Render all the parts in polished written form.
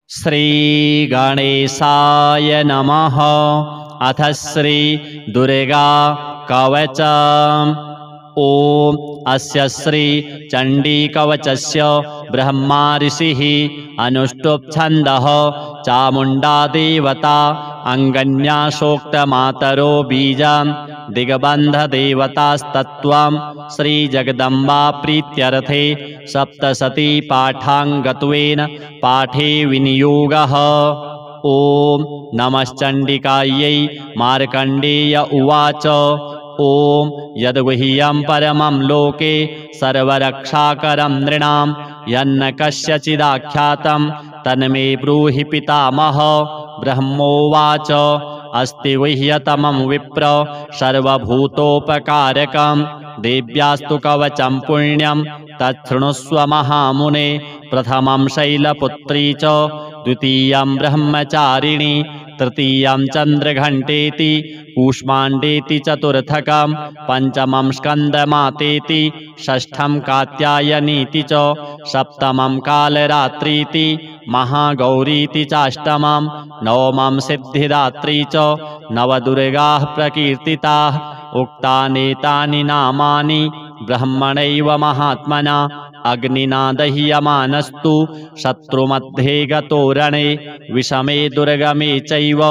श्रीगणेशाय नमः। अथ श्री दुर्गा कवचम्। ॐ अस्य श्री चण्डीकवचस्य ब्रह्मा ऋषिः अनुष्टुप् छन्दः चामुण्डा देवता अङ्गन्या सोक्तमातरो बीजं दिग्बन्धदेवतास्तत्त्वं श्रीजगदम्बा प्रीत्यर्थे सप्तशती पाठाङ्गत्वेन पाठे विनियोगः। ॐ नमश्चण्डिकायै। मार्कण्डेय उवाच ॐ यद्गुह्यं परमं लोके सर्वरक्षाकरं नृणां यन्न कस्यचिदाख्यातं तन्मे ब्रूहि पितामह। ब्रह्मोवाच अस्ति गुह्यतमं विप्र सर्वभूतोपकारकं देव्यास्तु कवचं पुण्यं तच्छृणुष्व महामुने। प्रथमं शैलपुत्री च द्वितीयं ब्रह्मचारिणी तृतीयं चन्द्रघण्टेति कूष्माण्डेति चतुर्थकं पञ्चमं स्कन्दमातेति षष्ठं कात्यायनीति च सप्तमं कालरात्रीति महागौरीति चाष्टमं नवमं सिद्धिदात्री च नवदुर्गाः प्रकीर्तिताः। उक्तानेतानि नामानि ब्रह्मणैव महात्मना अग्निना दह्यमानस्तु शत्रुमध्ये गतो रणे विषमे दुर्गमे चैव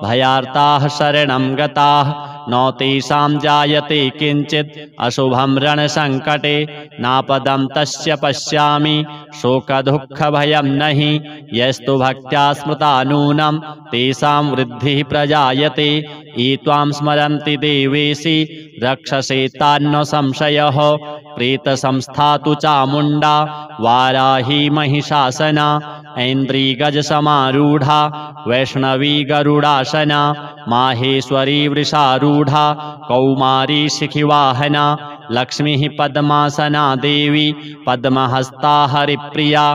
भयार्ताः शरणं गताः। न तेषां जायते किञ्चित् अशुभं रणसङ्कटे नापदं तस्य पश्यामि शोकदुःखभयं नहि। यस्तु भक्त्या स्मृता नूनं तेषां वृद्धिः प्रजायते। ये त्वां स्मरन्ति देवेशि रक्षसे तान्न संशयः। प्रेतसंस्था तु चामुण्डा वाराही महिषासना ऐन्द्रीगजसमारूढा वैष्णवी गरुडासना माहेश्वरी वृषारूढा कौमारी शिखिवाहना लक्ष्मीः पद्मासना देवी पद्महस्ता हरिप्रिया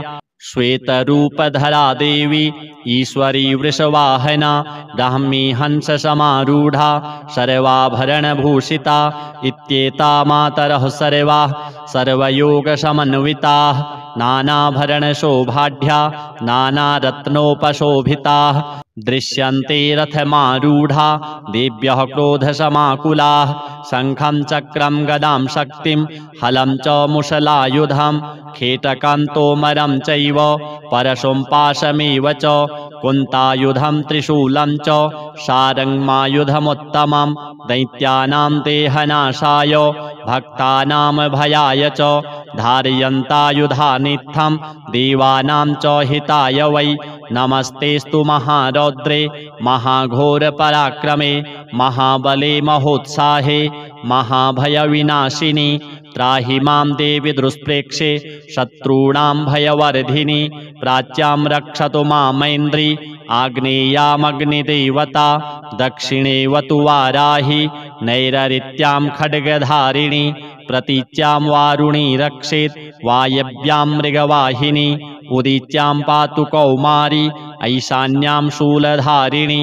श्वेतरूपधरा देवी ईश्वरी वृषवाहना ब्राह्मी हंससमारूढा सर्वाभरणभूषिता इत्येता मातरः सर्वाः सर्वयोगसमन्विताः नानाभरणशोभाढ्या नानारत्नोपशोभिताः दृश्यन्ते रथमारूढा देव्यः क्रोधसमाकुलाः शङ्खं चक्रं गदां शक्तिं हलं च मुशलायुधं खेटकं तोमरं चैव परशुं पाशमेव च कुन्तायुधं त्रिशूलं च शारङ्गमायुधमुत्तमं दैत्यानां देहनाशाय भक्तानां भयाय च धारयन्तायुधानित्थं देवानां च हिताय वै। नमस्तेस्तु महारौद्रे महाघोरपराक्रमे महाबले महोत्साहे महाभयविनाशिनि त्राहि मां देवि दुष्प्रेक्षे शत्रूणां भयवर्धिनि। प्राच्यां रक्षतु मामैन्द्री आग्नेयामग्निदेवता दक्षिणेवतु वाराहि नैररित्यां खड्गधारिणि प्रतीच्यां वारुणी रक्षेत् वायव्यां मृगवाहिनी उदीच्यां पातु कौमारी ऐशान्यां शूलधारिणी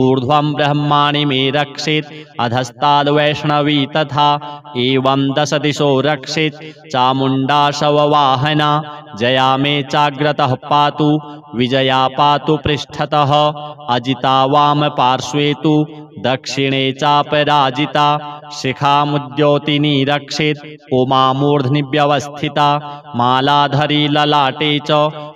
ऊर्ध्वं ब्रह्माणि मे रक्षेत् अधस्ताद्वैष्णवी तथा एवं दश दिशो रक्षेत् चामुण्डा शववाहना जया मे चाग्रतः पातु विजया पातु पृष्ठतः अजिता वाम पार्श्वे तु दक्षिणे चापराजिता शिखामुद्योतिनी रक्षेत् उमा मूर्ध्नि व्यवस्थिता मालाधरी ललाटे च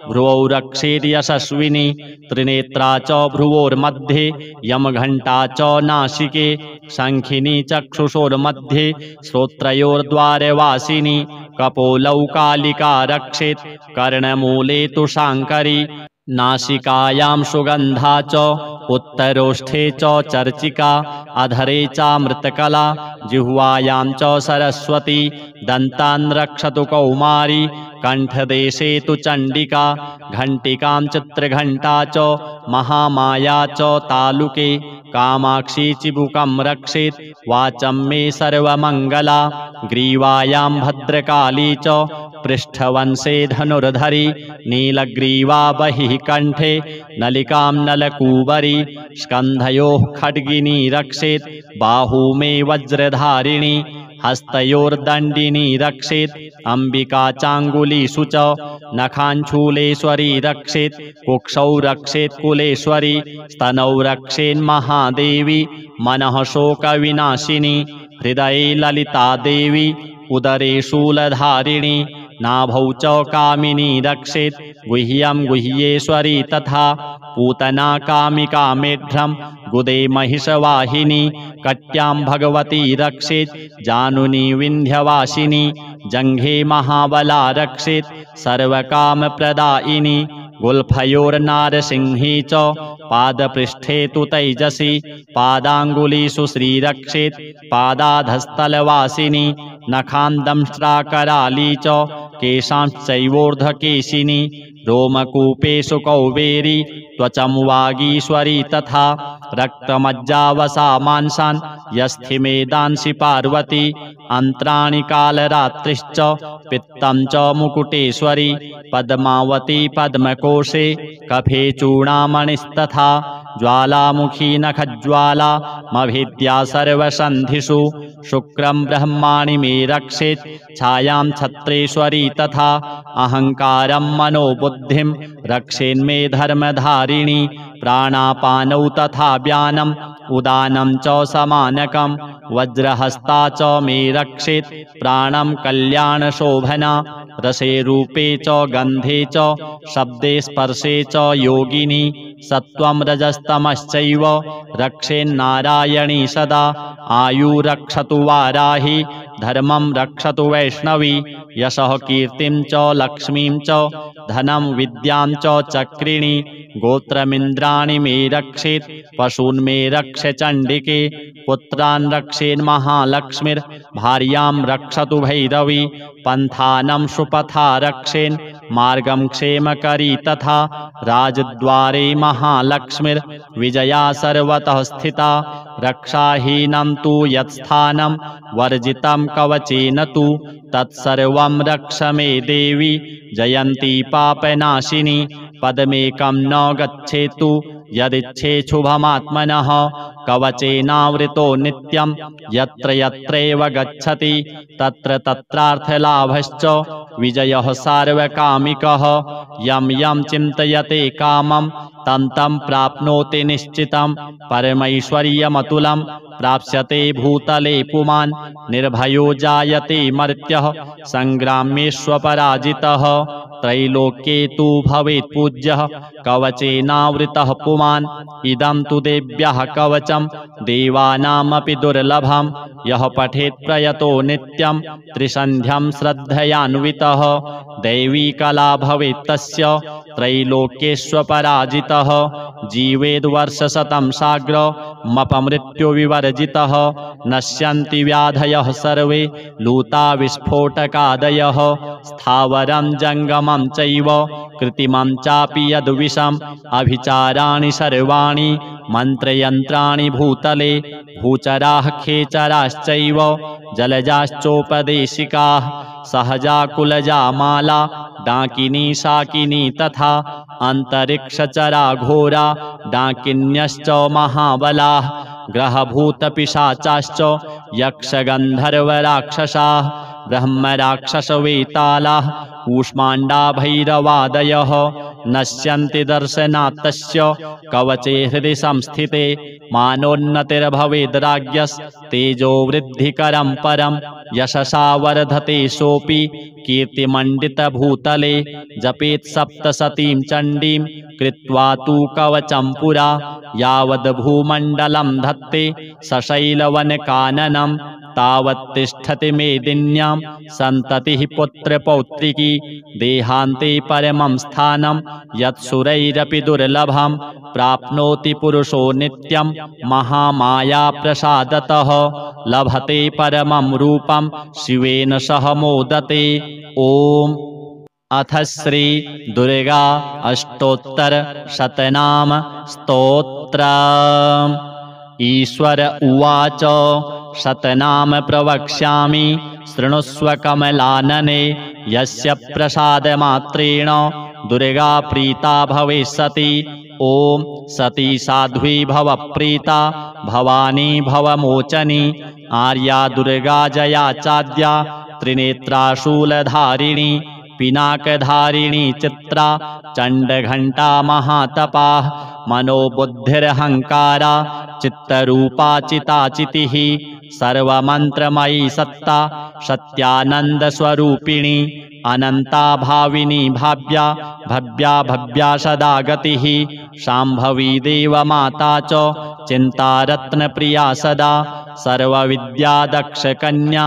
भ्रुवौ रक्षेत् यशस्विनी त्रिनेत्रा च भ्रुवोर्मध्ये यमघण्टा च नासिके शङ्खिनी चक्षुषोर्मध्ये श्रोत्रयोर्द्वारवासिनी कपोलौ कालिका रक्षेत् कर्णमूले तु शाङ्करी नासिकायां सुगन्धा च उत्तरोष्ठे च चर्चिका अधरे चामृतकला जिह्वायां च सरस्वती दन्तान् रक्षतु कौमारी कण्ठदेशे तु चण्डिका घण्टिकां चित्रघण्टा च महामाया च तालुके कामाक्षी चिबुकं रक्षेत् वाचं मे सर्वमङ्गला ग्रीवायां भद्रकाली च पृष्ठवंशे धनुर्धरी नीलग्रीवा बहिः कण्ठे नलिकां नलकूबरी स्कन्धयोः खड्गिनी रक्षेत् बाहू मे वज्रधारिणी हस्तयोर्दण्डिनी रक्षेत् अम्बिका चाङ्गुलीषु च नखाञ्छूलेश्वरी रक्षेत् कुक्षौ रक्षेत् कुलेश्वरी स्तनौ रक्षेन्महादेवी मनः शोकविनाशिनी हृदये ललिता देवी उदरे शूलधारिणी नाभौ च कामिनी रक्षेत् गुह्यं गुह्येश्वरी तथा पूतना कामिका मेढ्रं गुदे महिषवाहिनी कट्यां भगवती रक्षेत् जानुनी विन्ध्यवासिनी जङ्घे महाबला रक्षेत् सर्वकामप्रदायिनी गुल्फयोर्नारसिंही च पादपृष्ठे तु तैजसी पादाङ्गुलीषु श्रीरक्षेत् पादाधस्थलवासिनी नखान्दंष्ट्राकराली च केशांश्चैवोर्ध्वकेशिनी रोमकूपेषु कौबेरी त्वचं वागीश्वरी तथा रक्तमज्जावसा मांसान् यस्थिमेदांसि पार्वती अन्त्राणि कालरात्रिश्च पित्तं च मुकुटेश्वरी पद्मावती पद्मकोशे कफे चूडामणिस्तथा ज्वालामुखी नखज्वाला मभिद्या सर्वसन्धिषु शुक्रं ब्रह्माणि मे रक्षेत् छायां छत्रेश्वरी तथा अहङ्कारं मनोबुद्धिं रक्षेन्मे धर्मधारिणी प्राणापानौ तथा व्यानम् उदानं च समानकं वज्रहस्ता च मे रक्षेत् प्राणं कल्याणशोभना रसे रूपे च गन्धे च शब्दे स्पर्शे च योगिनी सत्त्वं रजस्तमश्चैव रक्षेन्नारायणी सदा आयु रक्षतु वाराही धर्मं रक्षतु वैष्णवी यशः कीर्तिं च लक्ष्मीं च धनं विद्यां च चक्रिणी गोत्रमिन्द्राणि मे रक्षेत् पशून् मे रक्ष चण्डिके पुत्रान् रक्षेन्महालक्ष्मीर्भार्यां रक्षतु भैरवी पन्थानं सुपथा रक्षेन् मार्गं क्षेमकरी तथा राजद्वारे महालक्ष्मीर्विजया सर्वतः स्थिता रक्षाहीनं तु यत्स्थानं वर्जितं कवचेन तु तत्सर्वं रक्ष मे देवी जयन्ती पापनाशिनी पदमेकं न गच्छेतु यदिच्छेच्छुभमात्मनः कवचेनावृतो नित्यं यत्र यत्रैव गच्छति तत्र तत्रार्थलाभश्च विजयः सार्वकामिकः यं यं चिन्तयते कामं तं तं प्राप्नोति निश्चितं परमैश्वर्यमतुलं प्राप्स्यते भूतले पुमान् निर्भयो जायते मर्त्यः संग्रामेष्वपराजितः त्रैलोक्ये तु भवेत् पूज्यः कवचेनावृतः पुमान् इदं तु देव्यः कवचं देवानामपि दुर्लभं यः पठेत् प्रयतो नित्यं त्रिसन्ध्यं श्रद्धयान्वितः दैवी कला भवेत् तस्य त्रैलोक्येष्वपराजितः जीवेद्वर्षशतं साग्रमपमृत्युविवर्जितः नश्यन्ति व्याधयः सर्वे लूता विस्फोटकादयः स्थावरं जङ्गमं चैव कृत्रिमं चापि यद्विषम् अभिचाराणि सर्वाणि मन्त्रयन्त्राणि भूतले भूचराः खेचराश्चैव जलजाश्चोपदेशिकाः सहजा कुलजा माला डाकिनी शाकिनी तथा अन्तरिक्षचरा घोरा डाकिन्यश्च महाबलाः ग्रहभूतपिशाचाश्च यक्षगन्धर्वराक्षसाः ब्रह्मराक्षसवेतालाः कूष्माण्डा भैरवादयः नश्यन्ति दर्शनात् तस्य कवचे हृदि संस्थिते मानोन्नतिर्भवेद्राज्ञस्तेजो वृद्धिकरं परं यशसा वर्धते सोऽपि कीर्तिमण्डितभूतले जपेत् सप्तशतीं चण्डीं कृत्वा तु कवचं पुरा यावद्भूमण्डलं धत्ते सशैलवनकाननं तावत्तिष्ठति मेदिन्यां सन्ततिः पुत्रपौत्रिकी देहान्ते परमं स्थानं यत्सुरैरपि दुर्लभं प्राप्नोति पुरुषो नित्यं महामायाप्रसादतः लभते परमं रूपं शिवेन सह मोदते। ॐ अथ श्री दुर्गा अष्टोत्तरशतनाम स्तोत्रम्। ईश्वर उवाच शतनाम प्रवक्ष्यामि शृणुष्व कमलानने यस्य प्रसादमात्रेण दुर्गा प्रीता भविष्यति। ॐ सती साध्वी भव प्रीता भवानी भवमोचनी आर्या दुर्गा जया चाद्या त्रिनेत्रा शूलधारिणी पिनाकधारिणी चित्रा चण्डघण्टा महातपा मनोबुद्धिरहङ्कारा चित्तरूपा चिताचितिः सर्वमन्त्रमयी सत्ता सत्यानन्दस्वरूपिणी अनन्ता भाविनी भाव्या भव्या भव्या सदा गतिः शाम्भवी देवमाता च चिन्तारत्नप्रिया सदा सर्वविद्या दक्षकन्या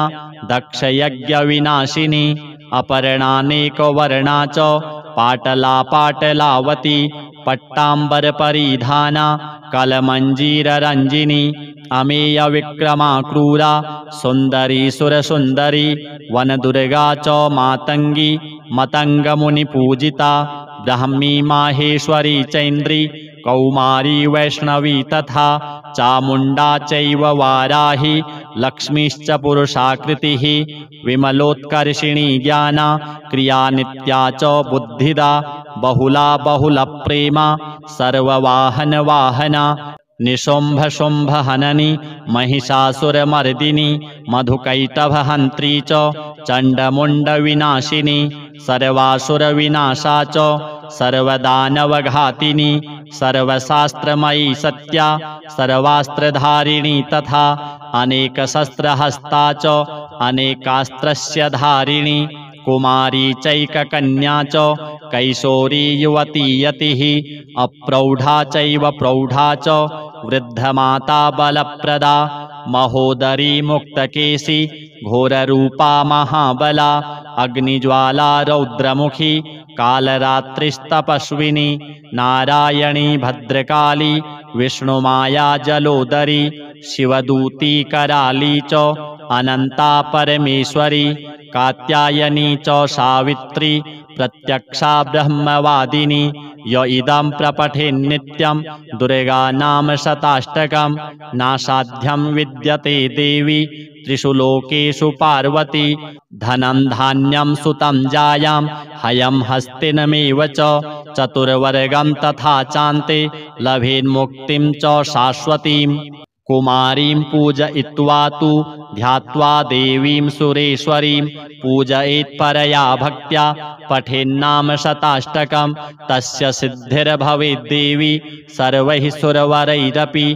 दक्षयज्ञविनाशिनी अपर्णानेकवर्णा च पाटला पाटलावती पट्टाम्बरपरिधाना कलमञ्जीररञ्जिनी अमेयविक्रमा क्रूरा सुन्दरी सुरसुन्दरी वनदुर्गा च मातङ्गी मतङ्गमुनिपूजिता ब्राह्मी माहेश्वरी चैन्द्री कौमारी वैष्णवी तथा चामुण्डा चैव वाराही लक्ष्मीश्च पुरुषाकृतिः विमलोत्कर्षिणी ज्ञाना क्रिया नित्या च बुद्धिदा बहुला बहुलप्रेमा सर्ववाहनवाहना निशुम्भशुम्भहननी महिषासुरमर्दिनी मधुकैटभहन्त्री च चण्डमुण्डविनाशिनी सर्वासुरविनाशा च सर्वदानवघातिनी सर्वशास्त्रमयी सत्या सर्वास्त्रधारिणी तथा अनेकशस्त्रहस्ता च अनेकास्त्रस्य धारिणी कुमारी चैककन्या च कैशोरी युवती यतिः अप्रौढा चैव प्रौढा च वृद्धमाता बलप्रदा महोदरी मुक्तकेशी घोररूपा महाबला अग्निज्वाला रौद्रमुखी कालरात्रिस्तपस्विनी नारायणी भद्रकाली विष्णुमाया जलोदरी शिवदूती कराली च अनन्ता परमेश्वरी कात्यायनी च सावित्री प्रत्यक्षा ब्रह्मवादिनी य इदं प्रपठेन्नित्यं दुर्गा नाम शताष्टकं नासाध्यं विद्यते देवी त्रिषु लोकेषु पार्वती धनं धान्यं सुतं जायां हयं हस्तिनमेव च चतुर्वर्गं तथा चान्ते लभेन्मुक्तिं च शाश्वतीम् कुमारीं पूजयित्वा तु ध्यात्वा देवीं सुरेश्वरीं पूजयेत्परया भक्त्या पठेन्नाम शताष्टकं तस्य सिद्धिर्भवेद्देवी सर्वैः सुरवरैरपि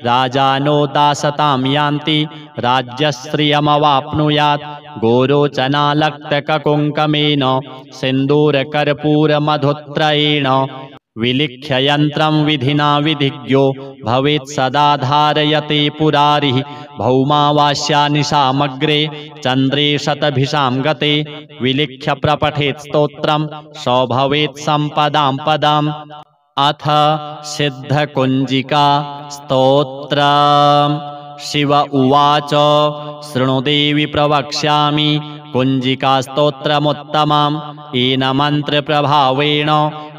राजानो दासतां यान्ति राज्यश्रियमवाप्नुयात् गोरोचनालक्तककुङ्कमेन सिन्दूरकर्पूरमधुत्रयेण विलिख्य यन्त्रं विधिना विधिज्ञो भवेत् सदा धारयते पुरारिः भौमावास्यानि सामग्रे चन्द्रे शतभिषां गते विलिख्य प्रपठेत् स्तोत्रं स भवेत् सम्पदां पदाम् अथ सिद्धकुञ्जिका स्तोत्रम् शिव उवाच शृणु देवि प्रवक्ष्यामि कुञ्जिकास्तोत्रमुत्तमम् येन मन्त्रप्रभावेण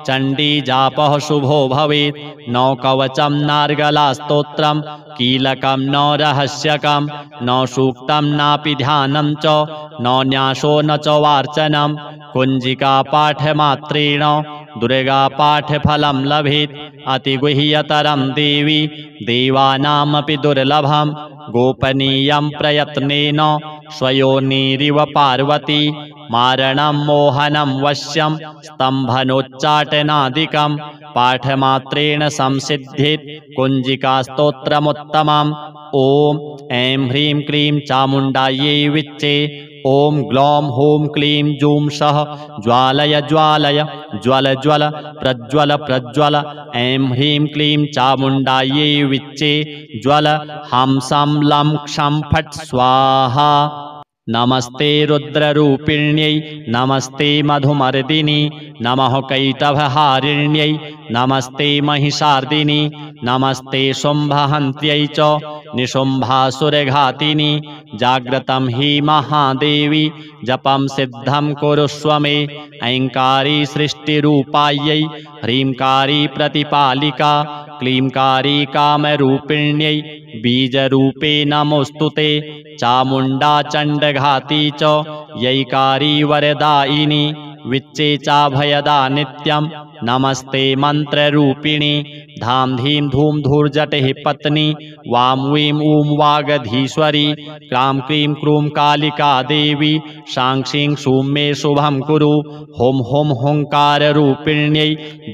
चण्डीजापः शुभो भवेत् न कवचं नार्गलास्तोत्रं कीलकं न रहस्यकं न सूक्तं नापि ध्यानं च न न्यासो न च वार्चनं कुञ्जिकापाठमात्रेण दुर्गापाठफलं लभेत् अतिगुह्यतरं देवी देवानामपि दुर्लभं गोपनीयं प्रयत्नेन स्वयोनिरिव पार्वती मारणं मोहनं वश्यं स्तम्भनोच्चाटनादिकं पाठमात्रेण संसिद्ध्येत् कुञ्जिकास्तोत्रमुत्तमम् ॐ ऐं ह्रीं क्लीं चामुण्डायै विच्चे ॐ ग्लौं हूं क्लीं जूं सः ज्वालय ज्वालय ज्वल ज्वल प्रज्वल प्रज्वल ऐं ह्रीं क्लीं चामुण्डायै विच्चे ज्वल हं सं लं क्षं फट् स्वाहा नमस्ते रुद्ररूपिण्यै नमस्ते मधुमर्दिनी नमः कैटभहारिण्यै नमस्ते महिषार्दिनी नमस्ते शुम्भहन्त्यै च निशुम्भासुरघातिनी जाग्रतं हि महादेवी जपं सिद्धं कुरुष्व मे ऐङ्कारी सृष्टिरूपायै ह्रींकारी प्रतिपालिका क्लींकारी कामरूपिण्यै बीजरूपे नमोऽस्तु ते चामुण्डा चण्डघाती च यैकारी वरदायिनी विच्चे चाभयदा नित्यं नमस्ते मन्त्ररूपिणी धाम धीम धूम धूर्जटिः पत्नी वां वीं ऊं वागधीश्वरी क्रां क्रीं क्रूं कालिका देवी शां शीं शूं मे शुभं कुरु हुं हुं हुंकाररूपिण्यै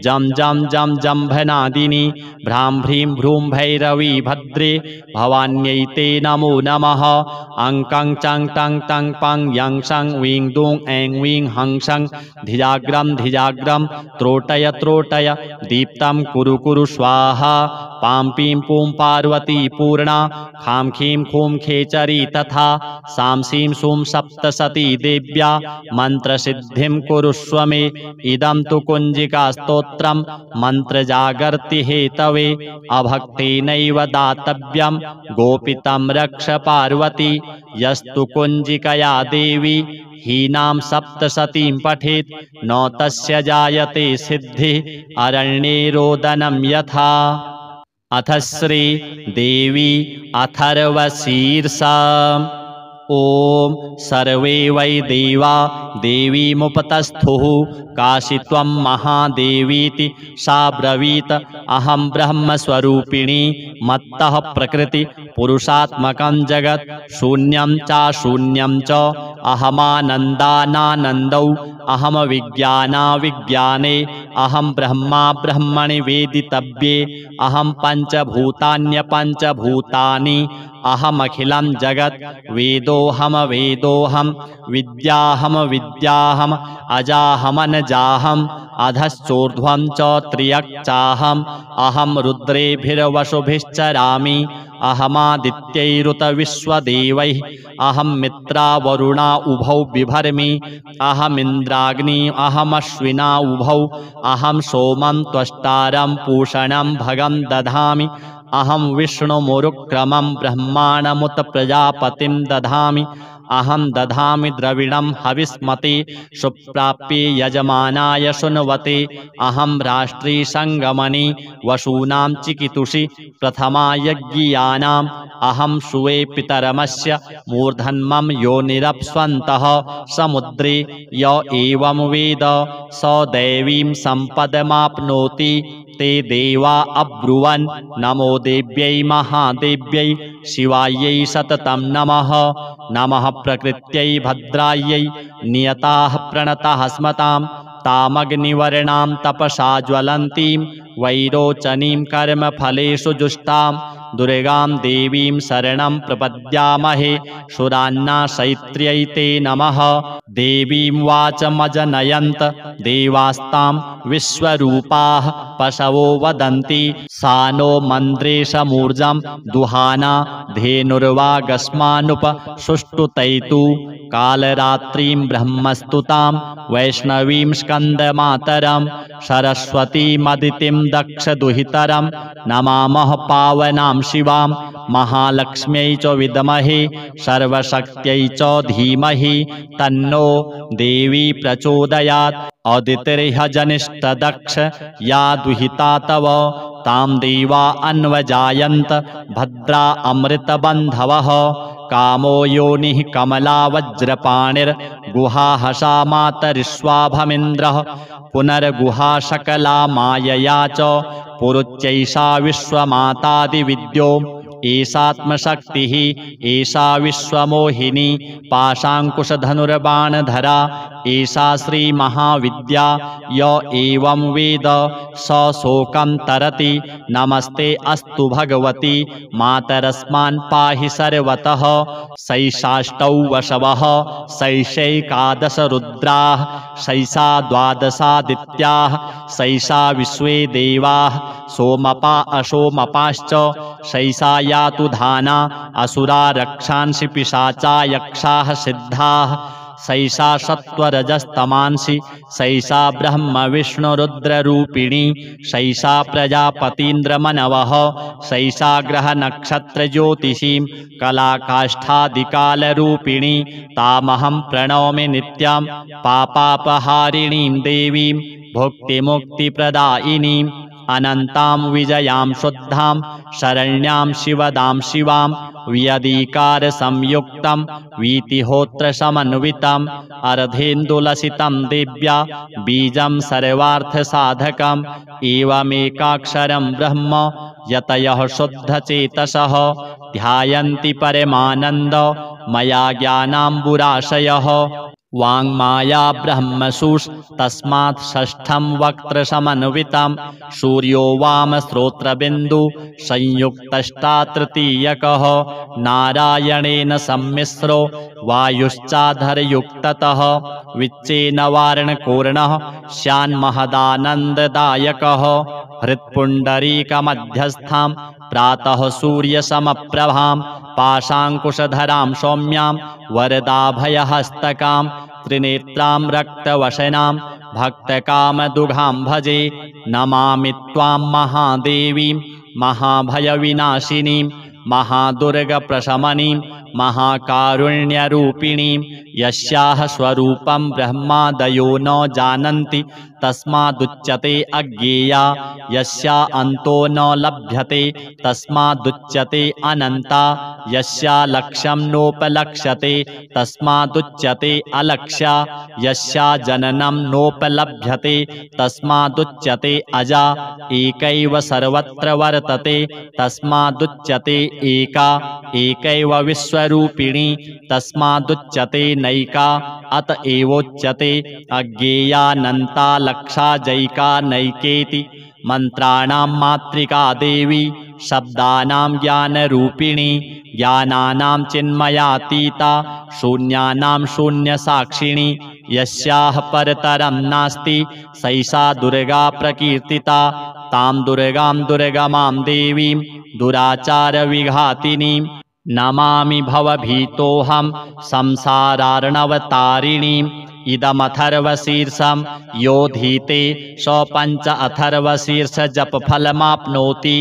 जं जं जं जम्भनादिनी भ्रां भ्रीं भ्रूं भैरवी भद्रे भवान्यै ते नमो नमः अं कं चं टं तं पं यं शं वीं दूं ऐं वीं हं शं धिजाग्रं धिजाग्रं त्रोटय त्रोटय दीप्तं कुरु कुरु स्वाहा पां पीं पूं पार्वती पूर्णा खां खीं खूं खेचरी तथा सां सीं सूं सप्तसती देव्या मन्त्रसिद्धिं कुरुष्व मे इदं तु कुञ्जिकास्तोत्रं मन्त्रजागर्ति हेतवे अभक्तेनैव दातव्यं गोपितं रक्ष पार्वती यस्तु कुञ्जिकया देवी हीनां सप्तसतीं पठेत् न तस्य जायते सिद्धिः अरण्ये रोदनं यथा। अथ श्री देवी अथर्वशीर्षा ॐ सर्वे वै देवा देवीमुपतस्थुः काशी त्वं महादेवीति सा ब्रवीत अहं ब्रह्मस्वरूपिणी मत्तः प्रकृति पुरुषात्मकं जगत् शून्यं चाशून्यं च अहमानन्दानानन्दौ अहम विज्ञानाविज्ञाने अहं ब्रह्मा ब्रह्मणि वेदितव्ये अहं पञ्चभूतान्यपञ्चभूतानि अहमखिलं जगत् वेदोऽहम वेदोऽहम विद्याहम विद्याहम अजाहमनजाहम् अधश्चोर्ध्वं च त्र्यक्चाहम् अहं रुद्रेभिर्वसुभिश्चरामि अहमादित्यैरुतविश्वदेवैः अहं मित्रा वरुणा उभौ बिभर्मि अहमिन्द्राग्नि अहमश्विना उभौ अहं सोमं त्वष्टारं पूषणं भगं दधामि अहं विष्णुमुरुक्रमं ब्रह्माणमुत प्रजापतिं दधामि अहं दधामि द्रविणं हविस्मते सुप्राप्ये यजमानाय सुन्वते अहं राष्ट्री संगमने वसूनां चिकितुषि प्रथमा यज्ञियानाम् अहं सुवे पितरमस्य मूर्धन्मं योनिरप्स्वन्तः समुद्रे य एवं वेद स दैवीं सम्पदमाप्नोति ते देवा अब्रुवन् नमो देव्यै महादेव्यै शिवायै सततं नमः नमः प्रकृत्यै भद्रायै नियताः प्रणताः स्मतां तामग्निवर्णां तपसा ज्वलन्तीं वैरोचनीं कर्मफलेषु जुष्टां दुर्गां देवीं शरणं प्रपद्यामहे सुरान्नाशयित्र्यै ते नमः देवीं वाचमजनयन्त देवास्तां विश्वरूपाः पशवो वदन्ति सा नो मन्द्रेशमूर्जं दुहाना धेनुर्वागस्मानुप सुष्टुतैतु कालरात्रिं ब्रह्मस्तुतां वैष्णवीं स्कन्दमातरं सरस्वतीमदितिं दक्षदुहितरं नमामः पावनां शिवां महालक्ष्म्यै च विद्महे सर्वशक्त्यै च धीमहि तन्नो देवी प्रचोदयात् अदितिर्ह्यजनिष्ठदक्ष या दुहिता तव तां देवा अन्वजायन्त भद्रा अमृतबन्धवः कामो योनिः कमला वज्रपाणिर्गुहा हसा मातरिष्वाभमिन्द्रः पुनर्गुहा सकला मायया च पुरुच्चैषा विश्वमातादिविद्यो एषात्मशक्तिः एषा विश्वमोहिनी पाशाङ्कुशधनुर्बाणधरा एषा श्रीमहाविद्या य एवं वेद स शोकं तरति नमस्ते अस्तु भगवती मातरस्मान् पाहि सर्वतः सैषाष्टौ वशवः सैषैकादश रुद्राः सैषा द्वादशादित्याः सैषा विश्वे देवाः सोमपा अशोमपाश्च सैषा यातु धाना असुरा रक्षांसि पिशाचा यक्षाः सिद्धाः सैषा सत्त्वरजस्तमांसि सैषा ब्रह्म विष्णुरुद्ररूपिणी सैषा प्रजापतीन्द्रमनवः सैषा ग्रहनक्षत्रज्योतिषीं कलाकाष्ठादिकालरूपिणी तामहं प्रणौमि नित्यं पापापहारिणीं देवीं भुक्तिमुक्तिप्रदायिनीं अनन्तां विजयां शुद्धां शरण्यां शिवदां शिवां व्यधिकारसंयुक्तं वीतिहोत्रसमन्वितम् अर्धेन्दुलसितं दिव्या बीजं सर्वार्थसाधकम् एवमेकाक्षरं ब्रह्म यतयः शुद्धचेतसः ध्यायन्ति परमानन्द मया ज्ञानाम्बुराशयः वाङ्माया ब्रह्मसूस् तस्मात् षष्ठं वक्त्रसमन्वितं सूर्यो वामश्रोत्रबिन्दु संयुक्तष्टा तृतीयकः नारायणेन सम्मिश्रो वायुश्चाधरयुक्ततः विच्चेन वारणकोर्णः स्यान्महदानन्ददायकः हृत्पुण्डरीकमध्यस्थां प्रातः सूर्यसमप्रभां पाशाङ्कुशधरां सौम्यां वरदाभयहस्तकां त्रिनेत्रां रक्तवशनां भक्तकामदुघां भजे नमामि त्वां महादेवीं महाभयविनाशिनीं महादुर्गप्रशमनीं महाकारुण्यरूपिणीं यस्याः स्वरूपं ब्रह्मादयो न जानन्ति तस्मादुच्यते अज्ञेया यस्या अन्तो न लभ्यते तस्मादुच्यते अनन्ता यस्या लक्ष्यं नोपलक्ष्यते तस्मादुच्यते अलक्ष्या यस्या जननं नोपलभ्यते तस्मादुच्यते अजा एकैव सर्वत्र वर्तते तस्मादुच्यते एका एकैव विश्वरूपिणी तस्मादुच्यते नैका अत एवोच्यते अज्ञेयानन्ता लक्षाजैका नैकेति मंत्राणां मातृका देवी शब्दानां ज्ञानरूपिणी ज्ञानानां चिन्मयातीता शून्यानां शून्यसाक्षिणी यस्याः परतरं नास्ति सैषा दुर्गा प्रकीर्तिता तां दुर्गां दुर्गमां देवीं दुराचारविघातिनीं नमामि भवभीतोऽहं संसारार्णवतारिणीम् इदमथर्वशीर्षं यो धीते स पंच अथर्वशीर्षजपफलमाप्नोति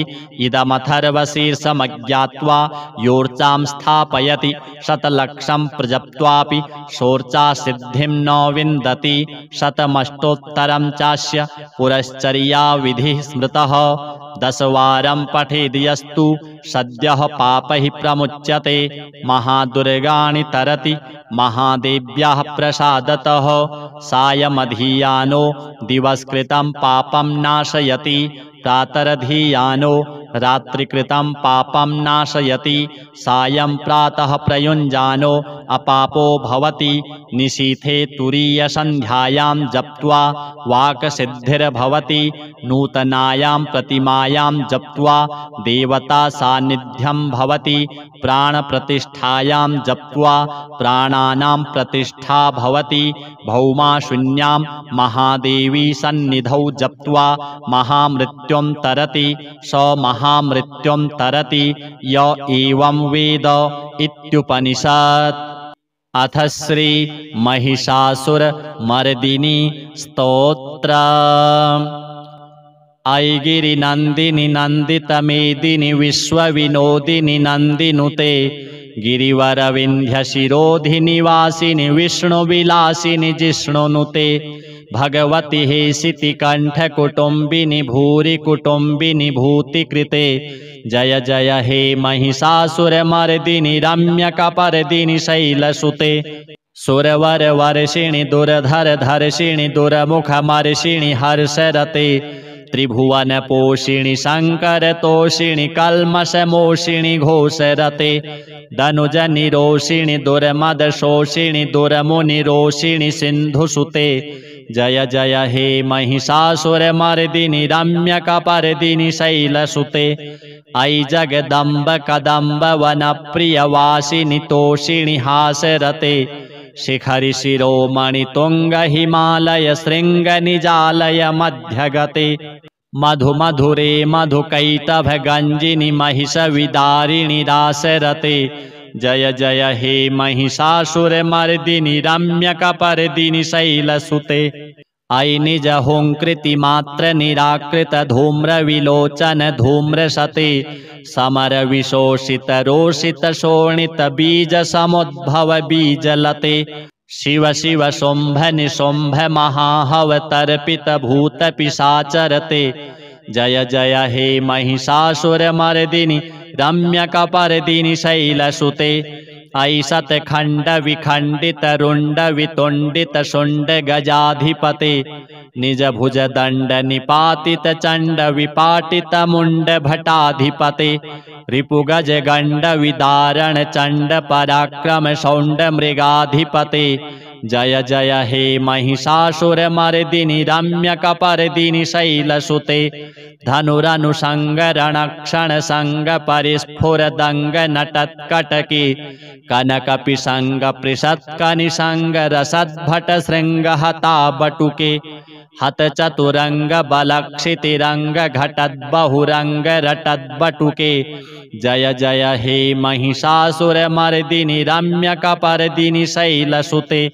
इदमथर्वशीर्षमज्ञात्वा योर्चां स्थापयति शतलक्षं प्रजप्त्वापि शोर्चासिद्धिं न विन्दति शतमष्टोत्तरं चास्य पुरश्चर्याविधिः स्मृतः दशवारं पठेद्यस्तु सद्यः पापैः प्रमुच्यते महादुर्गाणि तरति महादेव्याः प्रसादतः सायमधीयानो दिवसकृतं पापं नाशयति प्रातरधीयानो रात्रिकृतं पापं नाशयति सायं प्रातः प्रयुञ्जानो अपापो भवति निशीथे तुरीयसन्ध्यायां जप्त्वा वाक्सिद्धिर्भवति नूतनायां प्रतिमायां जप्त्वा देवता सान्निध्यं भवति प्राणप्रतिष्ठायां जप्त्वा प्राणानां प्रतिष्ठा भवति भौमाशून्यां महादेवी सन्निधौ जप्त्वा महामृत्युं तरति स महामृत्युं तरति य एवं वेद इत्युपनिषत्। अथ श्री महिषासुरमर्दिनी स्तोत्र। ऐगिरिनन्दिनि नन्दितमेदिनि विश्वविनोदिनि नन्दिनुते गिरिवरविन्ध्यशिरोधिनिवासिनि विष्णुविलासिनि जिष्णुनुते भगवति हेशितिकण्ठकुटुम्बिनि भूरि कुटुम्बिनि भूतिकृते जय जय हे महिषासुरमर्दिनि रम्यकपर्दिनि शैलसुते सुरवरवर्षिणि दुर्धरधर्षिणि दुर्मुखमर्षिणि हर्षरते त्रिभुवनपोषिणि शङ्करतोषिणि कल्मषमोषिणि घोषरते दनुजनिरोषिणि दुर्मदशोषिणि दुर्मुनिरोषिणि सिन्धुसुते जय जय हे महिषासुरमर्दिनि रम्यकपर्दिनि शैलसुते अयि जगदम्ब कदम्ब वनप्रियवासिनि तोषिणि हासरते शिखरि शिरोमणि तुंग हिमालय शृंग निजालय मध्यगते मधु मधुरे मधुकैटभ गंजिनि महिष विदारिणि रासरते जय जय हे महिषासुरमर्दिनि रम्यकपर्दिनि शैलसुते अयि निज हुंकृति मात्र निराकृत धूम्र विलोचन धूम्रसते समर विशोषित रोषित शोणित बीज समुद्भव बीजलते शिव शिव शुंभ निशुंभ महाहवतर्पित भूत पिशाचरते जय जय हे महिषासुरमर्दिनि रम्यकपर्दिनि शैलसुते ऐ सतखण्ड विखण्डित रुण्ड वितुण्डित शुण्ड गजाधिपते निज भुज दण्ड निपातित चण्ड विपाटित मुण्ड भटाधिपते रिपुगज गण्ड विदारण चण्ड पराक्रम शौण्ड मृगाधिपते जय जय हे महिषासुरमर्दिनि रम्यकपर्दिनि शैलसुते धनुरनुसंग रणक्षण संग परिस्फुरदंग नटत्कटके कनकपिसंग पृषत्कनिसंग रसद्भट श्रृंग हता बटुके हत चतुरंग बलक्षितिरंग घटद्बहुरंग रटद्बटुके जय जय हे महिषासुरमर्दिनि रम्यकपर्दिनि शैलसुते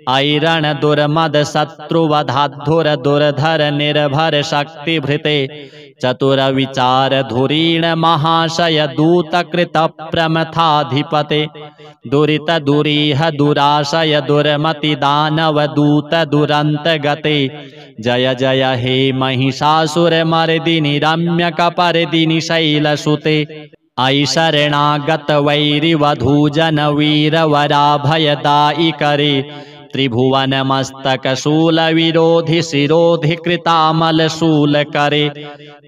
ऐरण दुर्मद शत्रुवधाधुर दुर्धर निर्भर शक्तिभृते चतुर विचार धुरीण महाशय दूतकृत प्रमथाधिपते दुरित दुरीह दुराशय दुर्मति दानव दूत दुरंत गते जय जय हे महिषासुरमर्दिनि रम्यकपर्दिनि शैलसुते ऐ शरणागत वैरिवधूजन वीर वराभयदायि करे त्रिभुवन मस्तक शूल विरोधि शिरोधि कृतामल शूल करे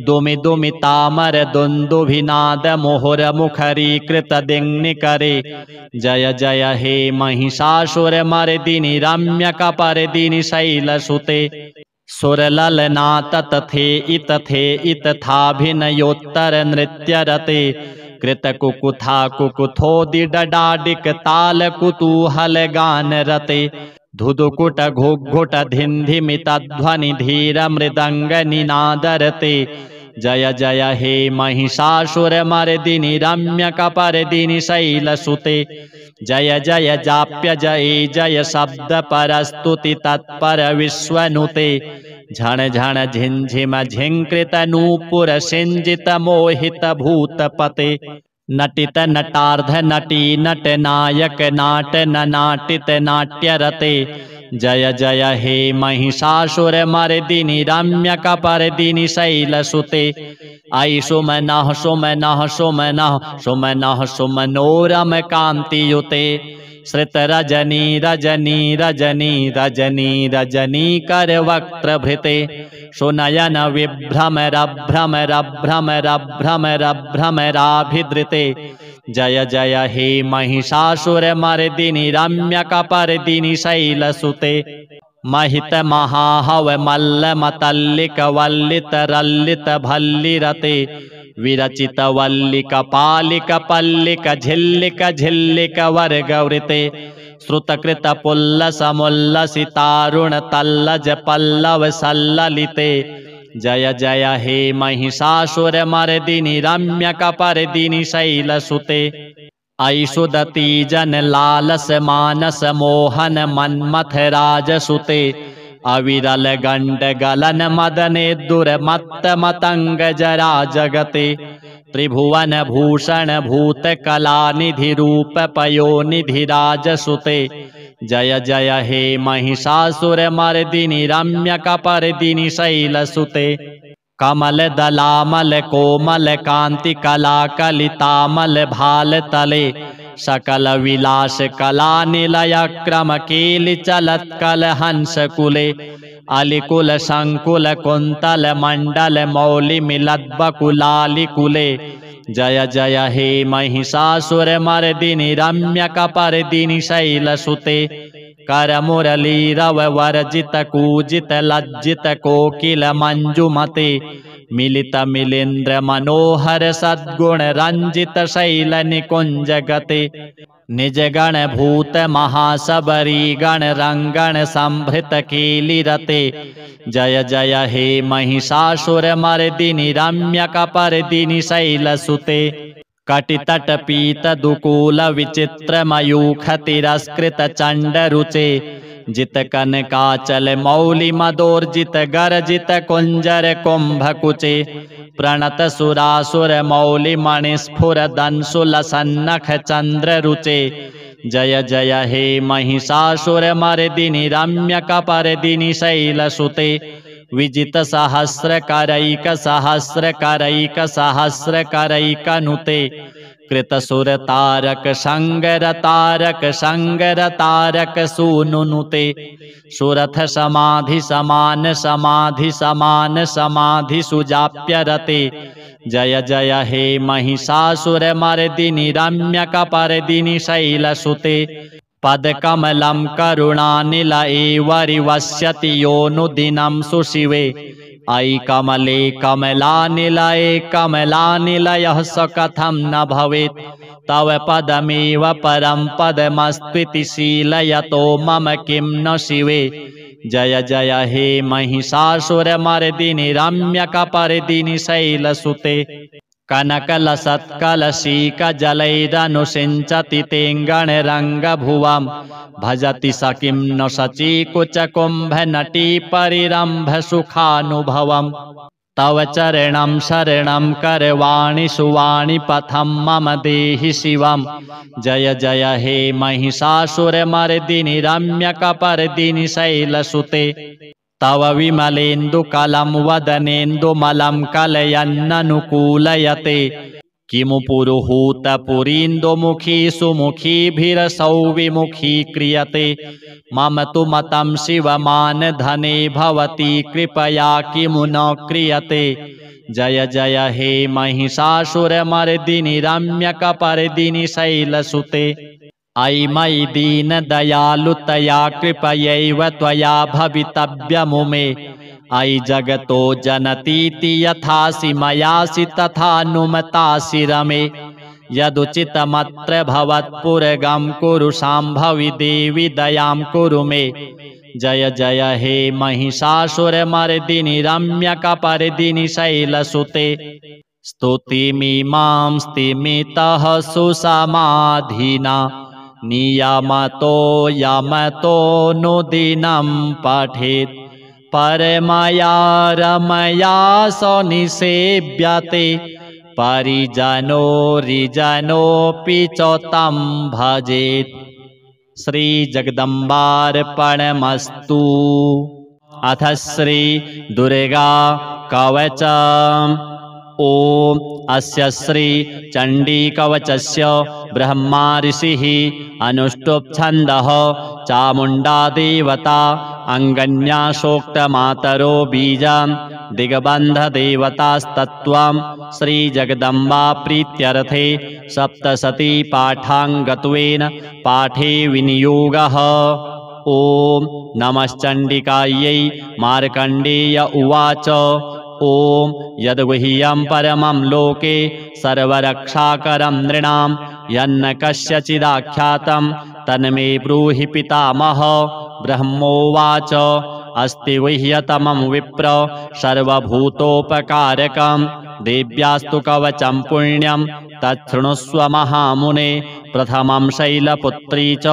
दुमि दुमि तामर दुन्दुभिनाद मोहर मुखरी कृत दिग्नि करे जय जय हे महिषासुरमर्दिनि रम्यकपर्दिनि शैलसुते सुरललनात तथे इत थाभिनयोत्तर नृत्य रते कृत कुकुथा कुकुथोदि डडाडिक ताल कुतूहल गान रते धुधुकुट घुघुट धिन्धिमित ध्वनि धीर मृदंग निनादरते जय जय हे महिषासुरमर्दिनि रम्यकपर्दिनि शैलसुते जय जय जाप्य जय जय शब्द परस्तुति तत्पर विश्वनुते झण झण झिंझिम झिंकृत नूपुर सिंजित मोहित भूतपते नटित नटार्ध नटी नट नायक नाट ननाटित नाट्य रते जय जय हे महिषासुरमर्दिनि रम्यकपर्दिनि शैलसुते ऐ सुमनः सुमनः सुमनः सुमनः सुमनोरम कांतियुते श्रित रजनी रजनी रजनी रजनी रजनी कर वक्त्रभृते सुनयन विभ्रमरभ्रमरभ्रमरभ्रमराभिधृते जय जय हे महिषासुरमर्दिनि रम्यकपर्दिनि शैलसुते महित महाहव मल्ल मतल्लिक वल्लित रल्लित भल्लिरते विरचित वल्लिक पालिक पल्लिक झिल्लिक झिल्लिक वर्गवृते श्रुतकृत पुल्लस मुल्लसितारुण तल्लज पल्लव सल्ललिते जय जय हे महिषासुरमर्दिनि रम्यकपर्दिनि शैलसुते ऐ सुदती जन लालस मानस मोहन मन्मथ राजसुते अविरल गंड गलन मदने दुर्मत्त मतंग जरा जगते त्रिभुवन भूषण भूत कला निधि रूप पयोनिधि राजसुते जय जय हे महिषासुरमर्दिनि रम्यकपर्दिनि शैलसुते कमल दलामल कोमल कांति कला कलितामल भाल तले सकल विलास कला निलय क्रम कील चलत कल हंस कुले अलिकुल संकुल कुंतल मंडल मौलि मिलद्बकुलालि कुले जय जय हे महिषासुरमर्दिनि रम्यकपर्दिनि शैलसुते कर मुरली रव वर्जित कूजित लज्जित कोकिल मंजुमते मिलित मिलिंद्र मनोहर सद्गुण रंजित शैल निकुंज गते निज गण भूत महासबरी गण रंगण संभृत कीली रते जय जय हे महिषासुरमर्दिनि रम्यकपर्दिनि शैलसुते कटितट पीत दुकूल विचित्र मयूख तिरस्कृत चंड रुचे जित कनकाचल मौलि मदोर्जित गर्जित कुंजर कुंभ कुचे प्रणत सुरासुर मौलि मणिस्फुर दंसुल सन्नख चंद्र रुचे जय जय हे महिषासुरमर्दिनि रम्यकपर्दिनि शैलसुते विजितसहस्रकरैकसहस्रकरैकसहस्रकरैकनुते कृतसुरतारक सूनुनुते सुरथ समाधि समान समाधि समान समाधि सुजाप्यरते जय जय हे महिषासुरमर्दिनि रम्यकपर्दिनि शैलसुते पदकमलं करुणानिल एव रिवस्यति योऽनुदिनं सुशिवे अयि कमले कमलानिलये कमलानिलयः स कथं न भवेत् तव पदमेव परं पदमस्त्विति शीलयतो मम किं न शिवे जय जय हे महिषासुरमर्दिनि रम्यकपर्दिनि शैलसुते कनकलसत्कलशीकजलैरनुषिञ्चति तेऽङ्गणरङ्गभुवं भजति स किं न शचीकुचकुम्भनटीपरिरम्भसुखानुभवम् तव चरणं शरणं करवाणि सुवाणि पथं मम देहि शिवं जय जय हे महिषासुरमर्दिनि रम्यकपर्दिनि शैलसुते तव विमलेन्दुकलं वदनेन्दुमलं कलयन्ननुकूलयते किमु पुरुहूतपुरीन्दुमुखी सुमुखीभिरसौ विमुखी क्रियते मम तु मतं शिवमानधने भवती कृपया किमु न क्रियते जय जय हे महिषासुरमर्दिनि रम्यकपर्दिनि शैलसुते अयि मयि दीनदयालुतया कृपयैव त्वया भवितव्यमुमे अयि जगतो जनतीति यथासि मयासि तथानुमतासि रमे यदुचितमत्र भवत्पुरगं कुरु शाम्भवि देवि दयां कुरु मे जय जय हे महिषासुरमर्दिनि रम्यकपर्दिनि शैलसुते स्तुतिमिमां स्तिमितः सुसमाधिना नियमतो यमतोऽनुदिनं पठेत् परमया रमया स निसेव्यते परिजनोरिजनोऽपि च तं भजेत् श्रीजगदम्बार्पणमस्तु। अथ श्री दुर्गा कवचम्। ॐ अस्य श्री चण्डीकवचस्य ब्रह्मा ऋषिः अनुष्टुप् छन्दः चामुण्डा देवता अङ्गन्या सोक्तमातरो बीजं दिग्बन्धदेवतास्तत्त्वं श्रीजगदम्बा प्रीत्यर्थे सप्तशती पाठाङ्गत्वेन पाठे विनियोगः। ॐ नमश्चण्डिकायै। मार्कण्डेय उवाच ॐ यद्गुह्यं परमं लोके सर्वरक्षाकरं नृणां यन्न कस्यचिदाख्यातं तन्मे ब्रूहि पितामह। ब्रह्मोवाच अस्ति गुह्यतमं विप्र सर्वभूतोपकारकं देव्यास्तु कवचं पुण्यं तच्छृणुष्व महामुने। प्रथमं शैलपुत्री च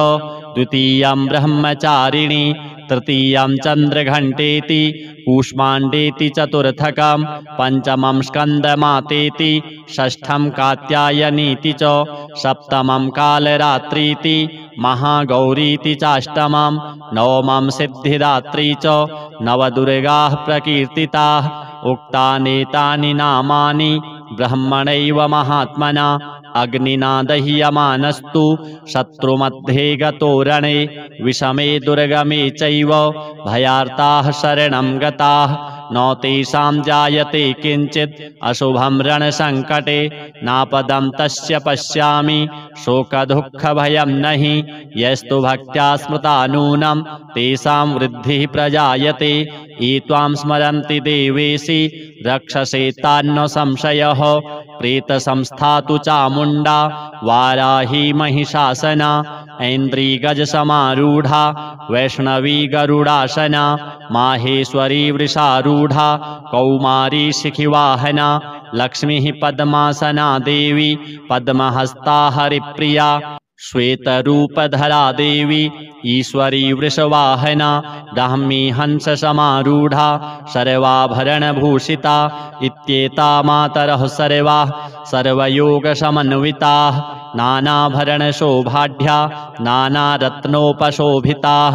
द्वितीयं ब्रह्मचारिणी तृतीयं चन्द्रघण्टेति कूष्माण्डेति चतुर्थकं पञ्चमं स्कन्दमातेति षष्ठं कात्यायनीति च सप्तमं कालरात्रीति महागौरीति चाष्टमं नवमं सिद्धिदात्री च नवदुर्गाः प्रकीर्तिताः। उक्तानेतानि नामानि ब्रह्मणैव महात्मना अग्निना दह्यमानस्तु शत्रुमध्ये गतो रणे विषमे दुर्गमे चैव भयार्ताः शरणं गताः न तेषां जायते किञ्चित् अशुभं रणसङ्कटे नापदं तस्य पश्यामि शोकदुःखभयं नहि यस्तु भक्त्या स्मृता नूनं तेषां वृद्धिः प्रजायते ये त्वां स्मरन्ति देवेशि रक्षसे तान्न संशयः। प्रेतसंस्था तु चामुण्डा वाराही महिषासना ऐन्द्रीगजसमारूढा वैष्णवी गरुडासना माहेश्वरी वृषारूढा कौमारी शिखिवाहना लक्ष्मीः पद्मासना देवी पद्महस्ता हरिप्रिया श्वेतरूपधरा देवी ईश्वरी वृषवाहना ब्राह्मी हंससमारूढा सर्वाभरणभूषिता इत्येता मातरः सर्वाः सर्वयोगसमन्विताः नानाभरणशोभाढ्या नानारत्नोपशोभिताः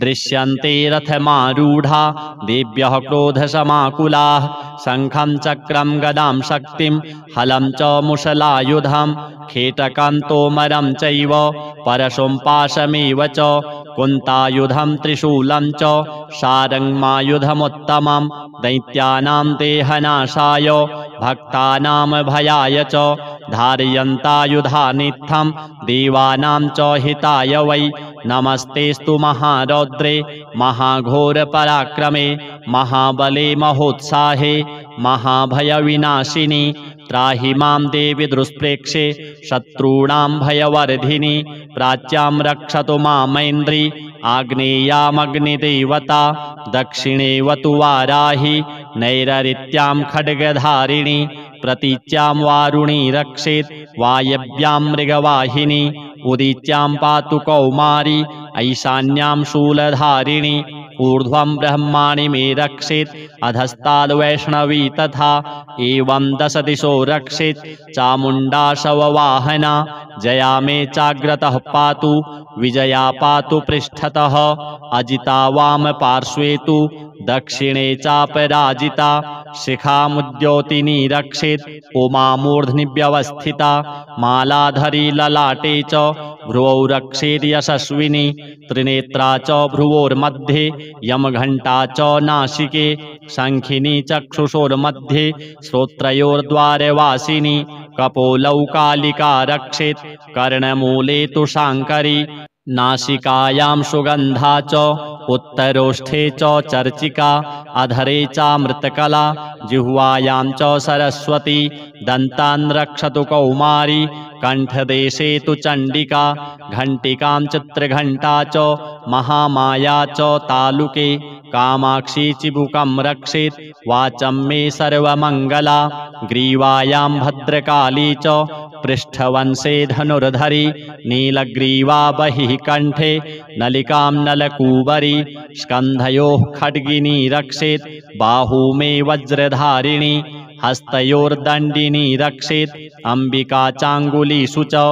दृश्यन्ते रथमारूढा देव्यः क्रोधसमाकुलाः शङ्खं चक्रं गदां शक्तिं हलं च मुशलायुधं खेटकं तोमरं चैव परशुं पाशमेव च कुन्तायुधं त्रिशूलं च शारङ्गमायुधमुत्तमं दैत्यानां देहनाशाय भक्तानां भयाय च धारयन्तायुधानित्थं देवानां च हिताय वै नमस्तेस्तु महारौद्रे महाघोरपराक्रमे महाबले महोत्साहे महाभयविनाशिनी त्राहि मां देवि दुष्प्रेक्षे शत्रूणां भयवर्धिनी प्राच्यां रक्षतु मामैन्द्री आग्नेयामग्निदेवता दक्षिणेवतु वाराहि नैररित्यां खड्गधारिणी प्रतीच्यां वारुणी रक्षेत् वायव्यां मृगवाहिनी उदीच्यां पातु कौमारी ऐशान्यां शूलधारिणी ऊर्ध्वं ब्रह्माणि मे रक्षेत् अधस्ताद् वैष्णवी तथा एवं दश दिशो रक्षेत् चामुण्डा शववाहना जया मे चाग्रतः पातु विजया पातु पृष्ठतः अजिता वाम पार्श्वे तु दक्षिणे चापराजिता शिखामुद्योतिनी रक्षेत् उमा मूर्ध्नि व्यवस्थिता मालाधरी ललाटे च भ्रुवौ रक्षेत् यशस्विनी त्रिनेत्रा च भ्रुवोर्मध्ये यमघण्टा च नासिके शङ्खिनी चक्षुषोर्मध्ये श्रोत्रयोर्द्वारवासिनी कपोलौ कालिका रक्षेत् कर्णमूले तु शाङ्करी नासिकायां सुगन्धा च उत्तरोष्ठे च चर्चिका अधरे चामृतकला जिह्वायां च सरस्वती दन्तान् रक्षतु कौमारी कण्ठदेशे तु चण्डिका घण्टिकां चित्रघण्टा च महामाया च तालुके कामाक्षी चिबुकं रक्षेत् वाचं मे सर्वमङ्गला ग्रीवायां भद्रकाली च पृष्ठवंशे धनुर्धरी नीलग्रीवा बहिः कण्ठे नलिकां नलकूबरी स्कन्धयोः खड्गिनी रक्षेत् बाहू मे वज्रधारिणी हस्तयोर्दण्डिनी रक्षेत् अम्बिका चाङ्गुलीषु च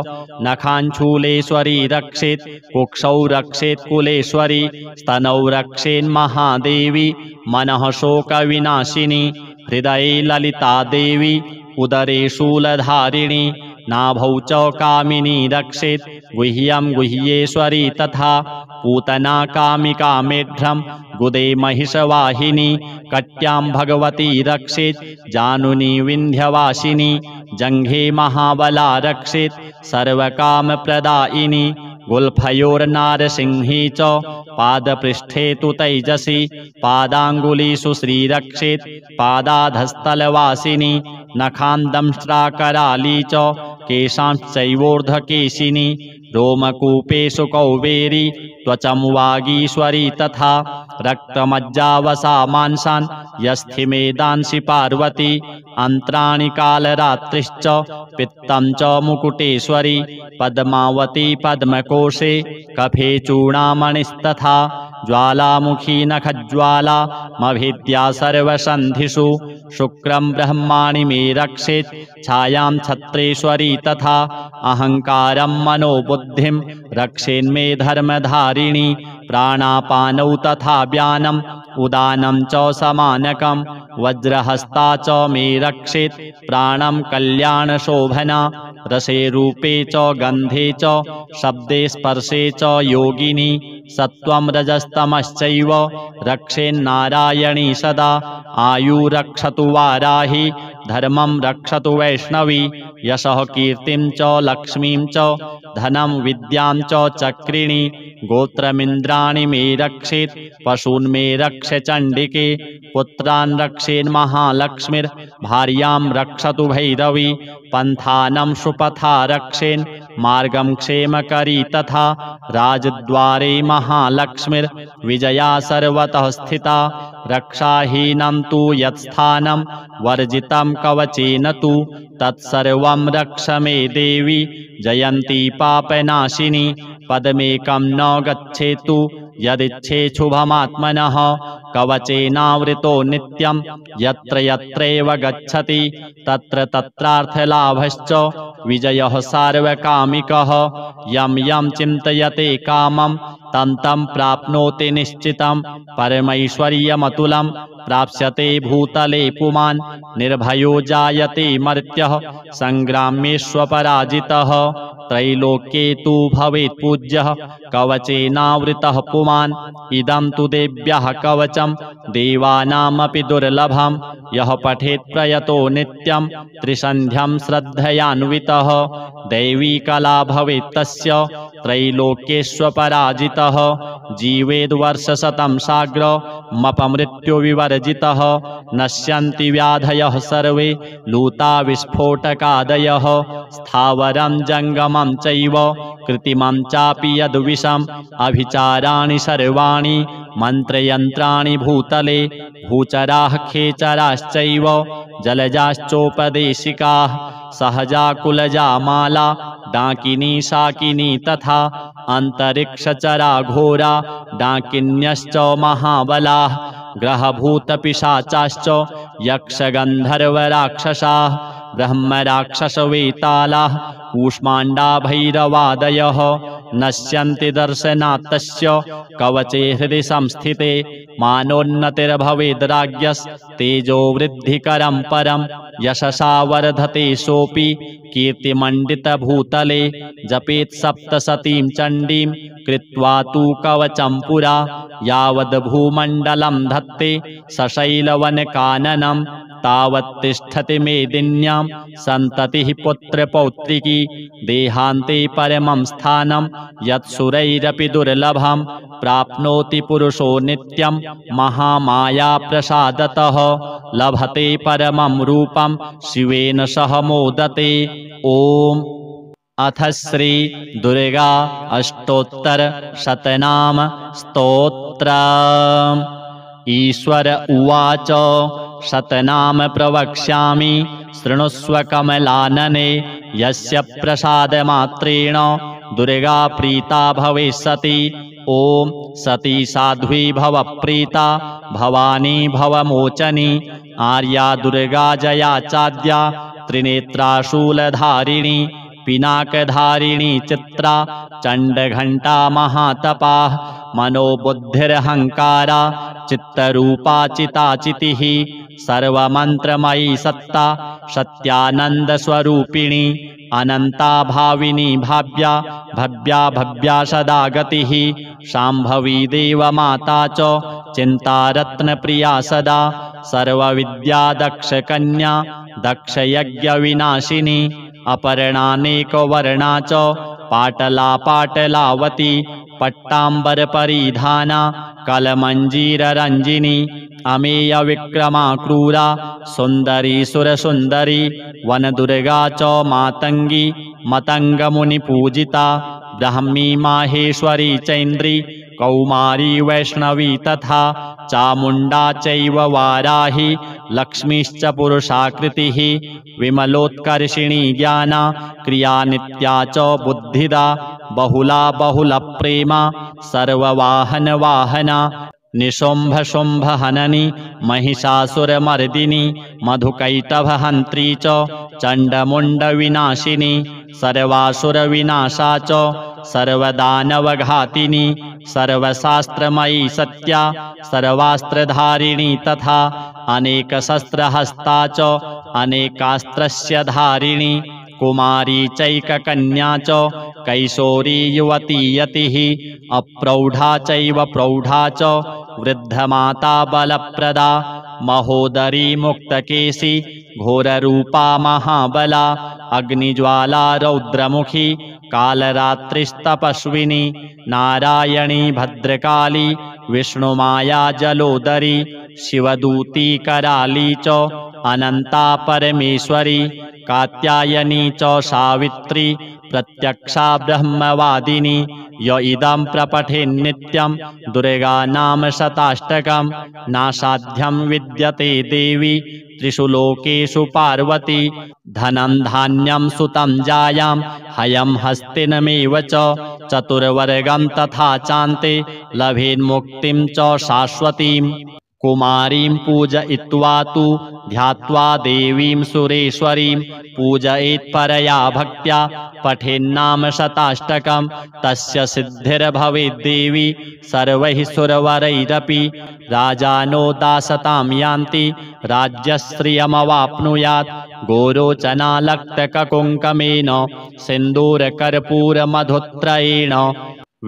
नखाञ्छूलेश्वरी रक्षेत् कुक्षौ रक्षेत् कुलेश्वरी स्तनौ रक्षेन्महादेवी मनः शोकविनाशिनी हृदये ललिता देवी उदरे शूलधारिणी नाभौ च कामिनी रक्षेत् गुह्यं गुह्येश्वरी तथा पूतना कामिका मेढ्रं गुदे महिषवाहिनी कट्यां भगवती रक्षेत् जानुनी विन्ध्यवासिनी जङ्घे महाबला रक्षेत् सर्वकामप्रदायिनी गुल्फयोर्नारसिंही च पादपृष्ठे तु तैजसी पादाङ्गुलीषु श्रीरक्षेत् पादाधस्थलवासिनी नखान्दंष्ट्राकराली च केशांश्चैवोर्ध्वकेशिनी रोमकूपेषु कौबेरी त्वचं वागीश्वरी तथा रक्तमज्जावसा मांसान् यस्थिमेदांसि पार्वती अन्त्राणि कालरात्रिश्च पित्तं च मुकुटेश्वरी पद्मावती पद्मकोशे कफे चूडामणिस्तथा ज्वालामुखी नखज्वाला मभिद्या सर्वसन्धिषु शुक्रं ब्रह्माणि मे रक्षेत् छायां छत्रेश्वरी तथा अहङ्कारं मनोबुद्धिं रक्षेन्मे धर्मधारिणी प्राणापानौ तथा व्यानम् उदानं च समानकं वज्रहस्ता च मे रक्षेत् प्राणं कल्याणशोभना रसे रूपे च गन्धे च शब्दे स्पर्शे च योगिनी सत्वं रजस्तमश्चैव रक्षेन्नारायणी सदा आयुरक्षतु वाराहि धर्मं रक्षतु वैष्णवी यशः कीर्तिं च लक्ष्मीं च धनं विद्यां च चक्रिणी गोत्रमिन्द्राणि मे रक्षेत् पशून् मे रक्ष चण्डिके पुत्रान् रक्षेन्महालक्ष्मीर् भार्यां रक्षतु भैरवी पन्थानं सुपथा रक्षेन् मार्गं क्षेमकरी तथा राजद्वारे महालक्ष्मीर् विजया सर्वतः स्थिता रक्षाहीनं तु यत्स्थानं वर्जितं कवचेन तु तत्सर्वं रक्ष मे देवी जयन्ती पापनाशिनी पदमेकं न गच्छेतु यदिच्छेच्छुभमात्मनः कवचेनावृतो नित्यं यत्र यत्रैव गच्छति तत्र तत्रार्थलाभश्च विजयः सार्वकामिकः यं यं चिन्तयते कामं तं तं प्राप्नोति निश्चितं परमैश्वर्यमतुलं प्राप्स्यते भूतले पुमान् निर्भयो जायते मर्त्यः संग्रामेष्वपराजितः त्रैलोक्ये तु भवेत् पूज्यः कवचेनावृतः पुमान् इदं तु देव्यः कवचं देवानामपि दुर्लभं यः पठेत् प्रयतो नित्यं त्रिसन्ध्यं श्रद्धयान्वितः दैवी कला भवेत् तस्य त्रैलोक्येष्वपराजितः जीवेद्वर्षशतं साग्रमपमृत्युविवर्जितः नश्यन्ति व्याधयः सर्वे लूता विस्फोटकादयः स्थावरं जङ्गमं चैव कृत्रिमं चापि यद्विषम् अभिचाराणि सर्वाणि मन्त्रयन्त्राणि भूतले भूचराः खेचराश्चैव जलजाश्चोपदेशिकाः सहजा कुलजा माला डाकिनी शाकिनी तथा अन्तरिक्षचरा घोरा डाकिन्यश्च महाबलाः ग्रहभूतपिशाचाश्च यक्षगन्धर्वराक्षसाः ब्रह्मराक्षसवेतालाः कूष्माण्डा भैरवादयः नश्यन्ति दर्शनात् तस्य कवचे हृदि संस्थिते मानोन्नतिर्भवेद्राज्यस्तेजोवृद्धिकरं परं यशसा वर्धते सोऽपि कीर्तिमण्डितभूतले जपेत् सप्तशतीं चण्डीं कृत्वा तु कवचं पुरा यावद्भूमण्डलं धत्ते सशैलवनकाननं तावत् तिष्ठति मेदिन्यां सन्ततिः पुत्रपौत्रिकी देहान्ते परमं स्थानं यत्सुरैरपि दुर्लभं प्राप्नोति पुरुषो नित्यं महामायाप्रसादतः लभते परमं रूपं शिवेन सह मोदते। ॐ अथ श्री दुर्गा अष्टोत्तरशतनाम स्तोत्रम्। ईश्वर उवाच शतनाम प्रवक्ष्यामि शृणुष्व कमलानने यस्य प्रसादमात्रेण दुर्गा प्रीता भविष्यति। ॐ सती साध्वी भव प्रीता भवानी भवमोचनी आर्या दुर्गा जया चाद्या त्रिनेत्रा शूलधारिणी पिनाकधारिणी चित्रा चण्डघण्टा महातपाः मनोबुद्धिरहङ्कारा चित्तरूपा चिताचितिः सर्वमन्त्रमयी सत्ता सत्यानन्दस्वरूपिणी अनन्ता भाविनी भाव्या भव्या भव्या सदा गतिः शाम्भवी देवमाता च चिन्तारत्नप्रिया सदा सर्वविद्या दक्षकन्या दक्षयज्ञविनाशिनी अपर्णानेकवर्णा च पाटला पाटलावती पट्टाम्बरपरिधाना कलमञ्जीररञ्जिनी अमेयविक्रमा क्रूरा सुन्दरी सुरसुन्दरी वनदुर्गा च मातङ्गी मतङ्गमुनिपूजिता ब्राह्मी माहेश्वरी चैन्द्री कौमारी वैष्णवी तथा चामुण्डा चैव वाराही लक्ष्मीश्च पुरुषाकृतिः विमलोत्कर्षिणी ज्ञाना क्रिया नित्या च बुद्धिदा बहुला बहुलप्रेमा सर्ववाहनवाहना निशुम्भशुम्भहननी महिषासुरमर्दिनी मधुकैटभहन्त्री च चण्डमुण्डविनाशिनी सर्वासुरविनाशा च सर्वदानवघातिनी सर्वशास्त्रमयी सत्या सर्वास्त्रधारिणी तथा अनेकशस्त्रहस्ता च अनेकास्त्रस्य धारिणी कुमारी चैककन्या च कैशोरी युवती यतिः अप्रौढा चैव प्रौढा च वृद्धमाता बलप्रदा महोदरी मुक्तकेशी घोररूपा महाबला अग्निज्वाला रौद्रमुखी कालरात्रिस्तपस्विनी नारायणी भद्रकाली विष्णुमाया जलोदरी शिवदूती कराली च अनन्ता परमेश्वरी कात्यायनी च सावित्री प्रत्यक्षा ब्रह्मवादिनी य इदं प्रपठेन्नित्यं दुर्गा नाम शताष्टकं नासाध्यं विद्यते देवी त्रिषु लोकेषु पार्वती धनं धान्यं सुतं जायां हयं हस्तिनमेव च चतुर्वर्गं तथा चान्ते लभेन्मुक्तिं च शाश्वतीम्। कुमारीं पूजयित्वा तु ध्यात्वा देवीं सुरेश्वरीं पूजयेत् परया भक्त्या पठेन्नाम शताष्टकं तस्य सिद्धिर्भवेद्देवी सर्वैः सुरवरैरपि राजानो दासतां यान्ति राज्यश्रियमवाप्नुयात् गोरोचनालक्तककुङ्कमेन सिन्दूरकर्पूरमधुत्रयेण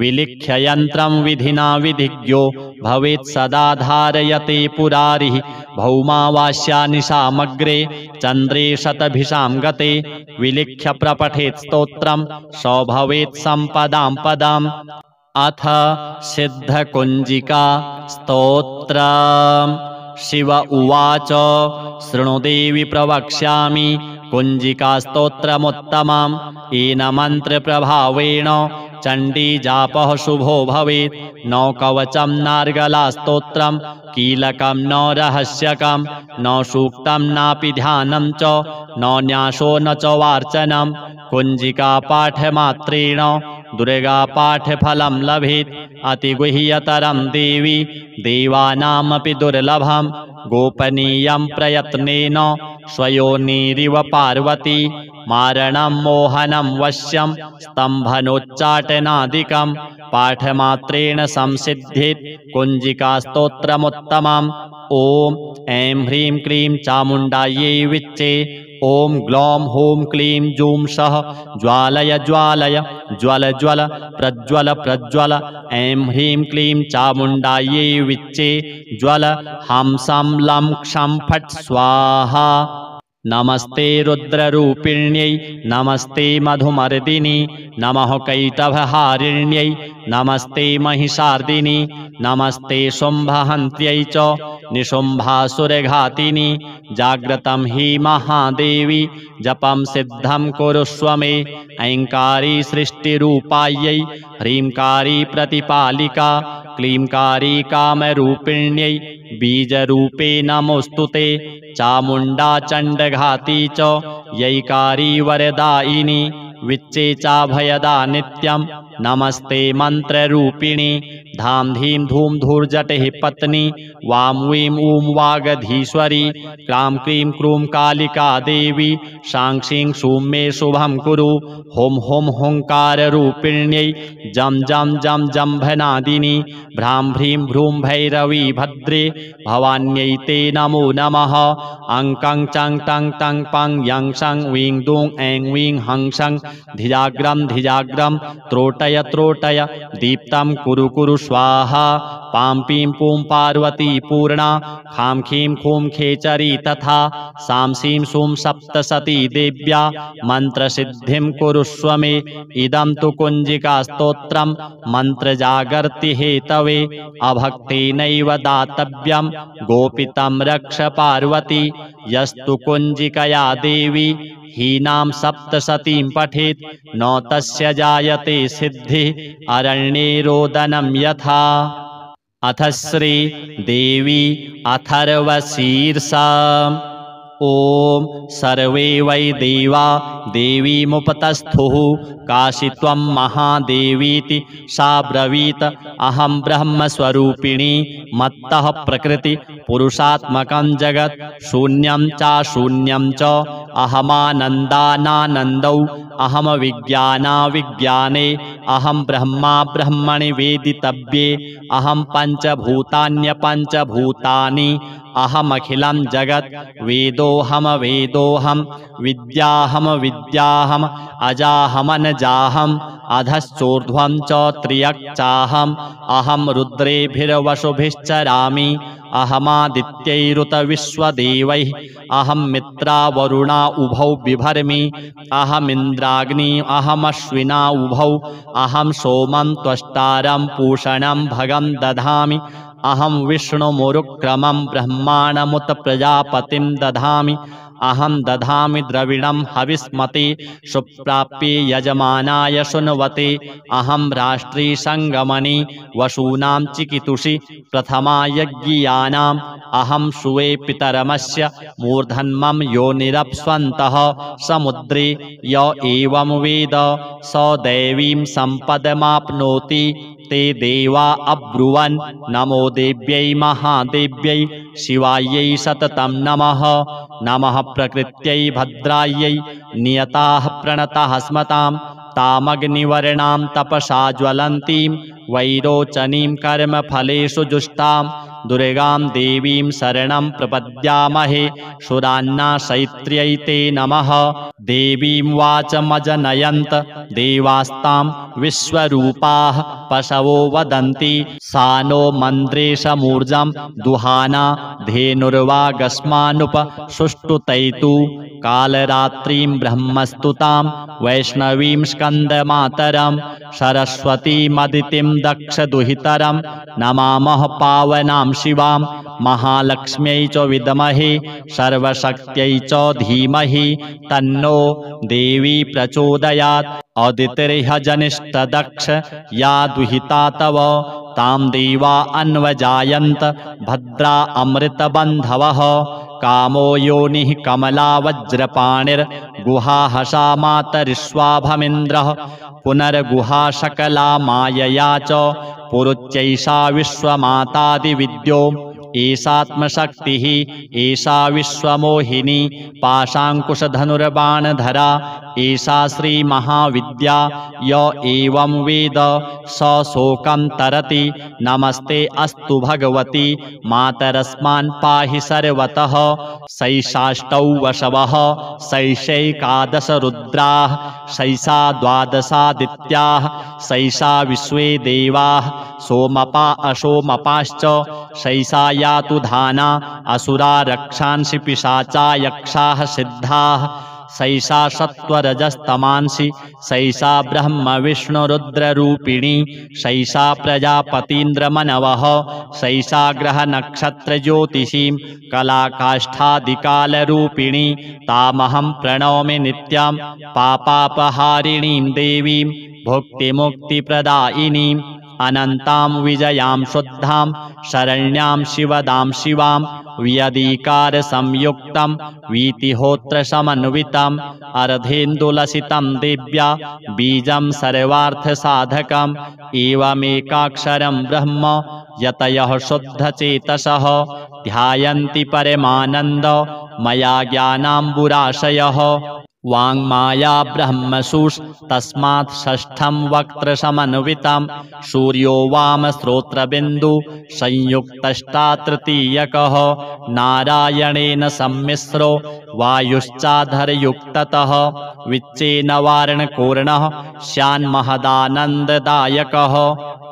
विलिख्य यन्त्रं विधिना विधिज्ञो भवेत् सदा धारयते पुरारिः भौमावास्यानिशामग्रे चन्द्रे शतभिषां गते विलिख्य प्रपठेत् स्तोत्रं स भवेत् सम्पदां पदाम्। अथ सिद्धकुञ्जिका स्तोत्रम्। शिव उवाच शृणु देवि प्रवक्ष्यामि कुञ्जिकास्तोत्रमुत्तमम् येन मन्त्रप्रभावेण चण्डीजापः शुभो भवेत् न कवचं नार्गलास्तोत्रं कीलकं न रहस्यकं न सूक्तं नापि ध्यानं च न न्यासो न च वार्चनं कुञ्जिकापाठमात्रेण दुर्गापाठफलं लभेत् अतिगुह्यतरं देवी देवानामपि दुर्लभं गोपनीयं प्रयत्नेन स्वयोनिरिव पार्वती मारणं मोहनं वश्यं स्तम्भनोच्चाटनादिकं पाठमात्रेण संसिद्ध्येत् कुञ्जिकास्तोत्रमुत्तमम्। ॐ ऐं ह्रीं क्लीं चामुण्डायै विच्चे ॐ ग्लौं हूं क्लीं जूं सः ज्वालय ज्वालय ज्वल ज्वल प्रज्वल प्रज्वल ऐं ह्रीं क्लीं चामुण्डायै विच्चे ज्वल हं सं लं क्षं फट् स्वाहा। नमस्ते रुद्ररूपिण्यै नमस्ते मधुमर्दिनी नमः कैटभहारिण्यै नमस्ते महिषार्दिनी नमस्ते शुम्भहन्त्यै च निशुम्भासुरघातिनी जाग्रतं हि महादेवी जपं सिद्धं कुरुष्व मे ऐङ्कारी सृष्टिरूपायै ह्रींकारी प्रतिपालिका क्लींकारी कामरूपिण्यै बीजरूपे नमोऽस्तु ते चामुण्डा चण्डघाती च यैकारी वरदायिनी विच्चे चाभयदा नित्यं नमस्ते मन्त्ररूपिणी धां धीं धूं धूर्जटिः पत्नी वां वीं ऊं वागधीश्वरी क्लां क्लीं क्रूं कालिका देवी शां शीं शूं मे शुभं कुरु हुं हुं हुङ्काररूपिण्यै जं जं जं जम्भनादिनी भ्रां भ्रीं भ्रूं भैरवी भद्रे भवान्यै ते नमो नमः अं कं चं टं तं पं यं शं वीं दूं ऐं वीं हं शं धिजाग्रं धिजाग्रं त्रोटय त्रोटय दीप्तं कुरु कुरु स्वाहा पां पीं पूं पार्वती पूर्णा खां खीं खूं खेचरी तथा सां सीं सूं सप्तसती देव्या मन्त्रसिद्धिं कुरुष्व मे इदं तु कुञ्जिकास्तोत्रं मन्त्रजागर्ति हेतवे अभक्तेनैव दातव्यं गोपितं रक्ष पार्वती यस्तु कुञ्जिकया देवी हीनां सप्तसतीं पठेत् न तस्य जायते सिद्धिः अरण्ये रोदनं यथा। अथ श्री देवी अथर्वशीर्षा। ॐ सर्वे वै देवा देवीमुपतस्थुः काशी त्वं महादेवीति सा ब्रवीत अहं ब्रह्मस्वरूपिणी मत्तः प्रकृति पुरुषात्मकं जगत् शून्यं चाशून्यं च अहमानन्दानानन्दौ अहम विज्ञानाविज्ञाने अहं ब्रह्मा ब्रह्मणि वेदितव्ये अहं पञ्चभूतान्यपञ्चभूतानि अहमखिलं जगत् वेदोऽहम वेदोऽहं विद्याहम विद्याहम अजाहमनजाहम् अधश्चोर्ध्वं च त्र्यक्चाहम् अहं रुद्रेभिर्वसुभिश्चरामि अहमादित्यैरुतविश्वदेवैः अहं मित्रा वरुणा उभौ बिभर्मि अहमिन्द्राग्नि अहमश्विना उभौ अहं सोमं त्वष्टारं पूषणं भगं दधामि अहं विष्णुमुरुक्रमं ब्रह्माणमुत प्रजापतिं दधामि अहं दधामि द्रविणं हविस्मते सुप्राप्ये यजमानाय शुण्वते अहं राष्ट्री संगमने वसूनां चिकितुषि प्रथमा यज्ञियानाम् अहं सुवे पितरमस्य मूर्धन्मं योनिरप्स्वन्तः समुद्रे य एवं वेद स दैवीं सम्पदमाप्नोति ते देवा अब्रुवन् नमो देव्यै महादेव्यै शिवायै सततं नमः नमः प्रकृत्यै भद्रायै नियताः प्रणताः स्मतां तामग्निवर्णां तपसा ज्वलन्तीं वैरोचनीं कर्मफलेषु जुष्टां दुर्गां देवीं शरणं प्रपद्यामहे सुरान्नाशयित्र्यै ते नमः देवीं वाचमजनयन्त देवास्तां विश्वरूपाः पशवो वदन्ति सा नो मन्द्रेशमूर्जं दुहाना धेनुर्वागस्मानुप सुष्टुतैतु कालरात्रिं ब्रह्मस्तुतां वैष्णवीं स्कन्दमातरं सरस्वतीमदितिं दक्षदुहितरं नमामः पावनां शिवां महालक्ष्म्यै च विद्महे सर्वशक्त्यै च धीमहि तन्नो देवी प्रचोदयात् अदितिर्ह्यजनिष्ठदक्ष या दुहिता तव तां देवा अन्वजायन्त भद्रा अमृतबन्धवः कामो योनिः कमला वज्रपाणिर्गुहा हसा मातरिष्वाभमिन्द्रः पुनर्गुहा सकला मायया च पुरुच्चैषा विश्वमातादिविद्यो एषात्मशक्तिः एषा विश्वमोहिनी पाशाङ्कुशधनुर्बाणधरा एषा श्रीमहाविद्या य एवं वेद स शोकं तरति नमस्ते अस्तु भगवती मातरस्मान् पाहि सर्वतः सैषाष्टौ वशवः सैषैकादश रुद्राः सैषा द्वादशादित्याः सैषा विश्वे देवाः सोमपा अशोमपाश्च सैषा यातु धाना असुरा रक्षांसि पिशाचा यक्षाः सिद्धाः सैषा सत्त्वरजस्तमांसि सैषा ब्रह्म विष्णुरुद्ररूपिणी सैषा प्रजापतीन्द्रमनवः सैषा ग्रहनक्षत्रज्योतिषीं कलाकाष्ठादिकालरूपिणी तामहं प्रणौमि नित्यं पापापहारिणीं देवीं भुक्तिमुक्तिप्रदायिनीं अनन्तां विजयां शुद्धां शरण्यां शिवदां शिवां व्यधिकारसंयुक्तं वीतिहोत्रसमन्वितम् अर्धेन्दुलसितं देव्या बीजं सर्वार्थसाधकम् एवमेकाक्षरं ब्रह्म यतयः शुद्धचेतसः ध्यायन्ति परमानन्द मया ज्ञानाम्बुराशयः वाङ्माया ब्रह्मसूस्तस्मात् षष्ठं वक्त्रसमन्वितं सूर्यो वामश्रोत्रबिन्दु संयुक्तष्टा तृतीयकः नारायणेन सम्मिश्रो वायुश्चाधरयुक्ततः विच्चेन वारणपूर्णः स्यान्महदानन्ददायकः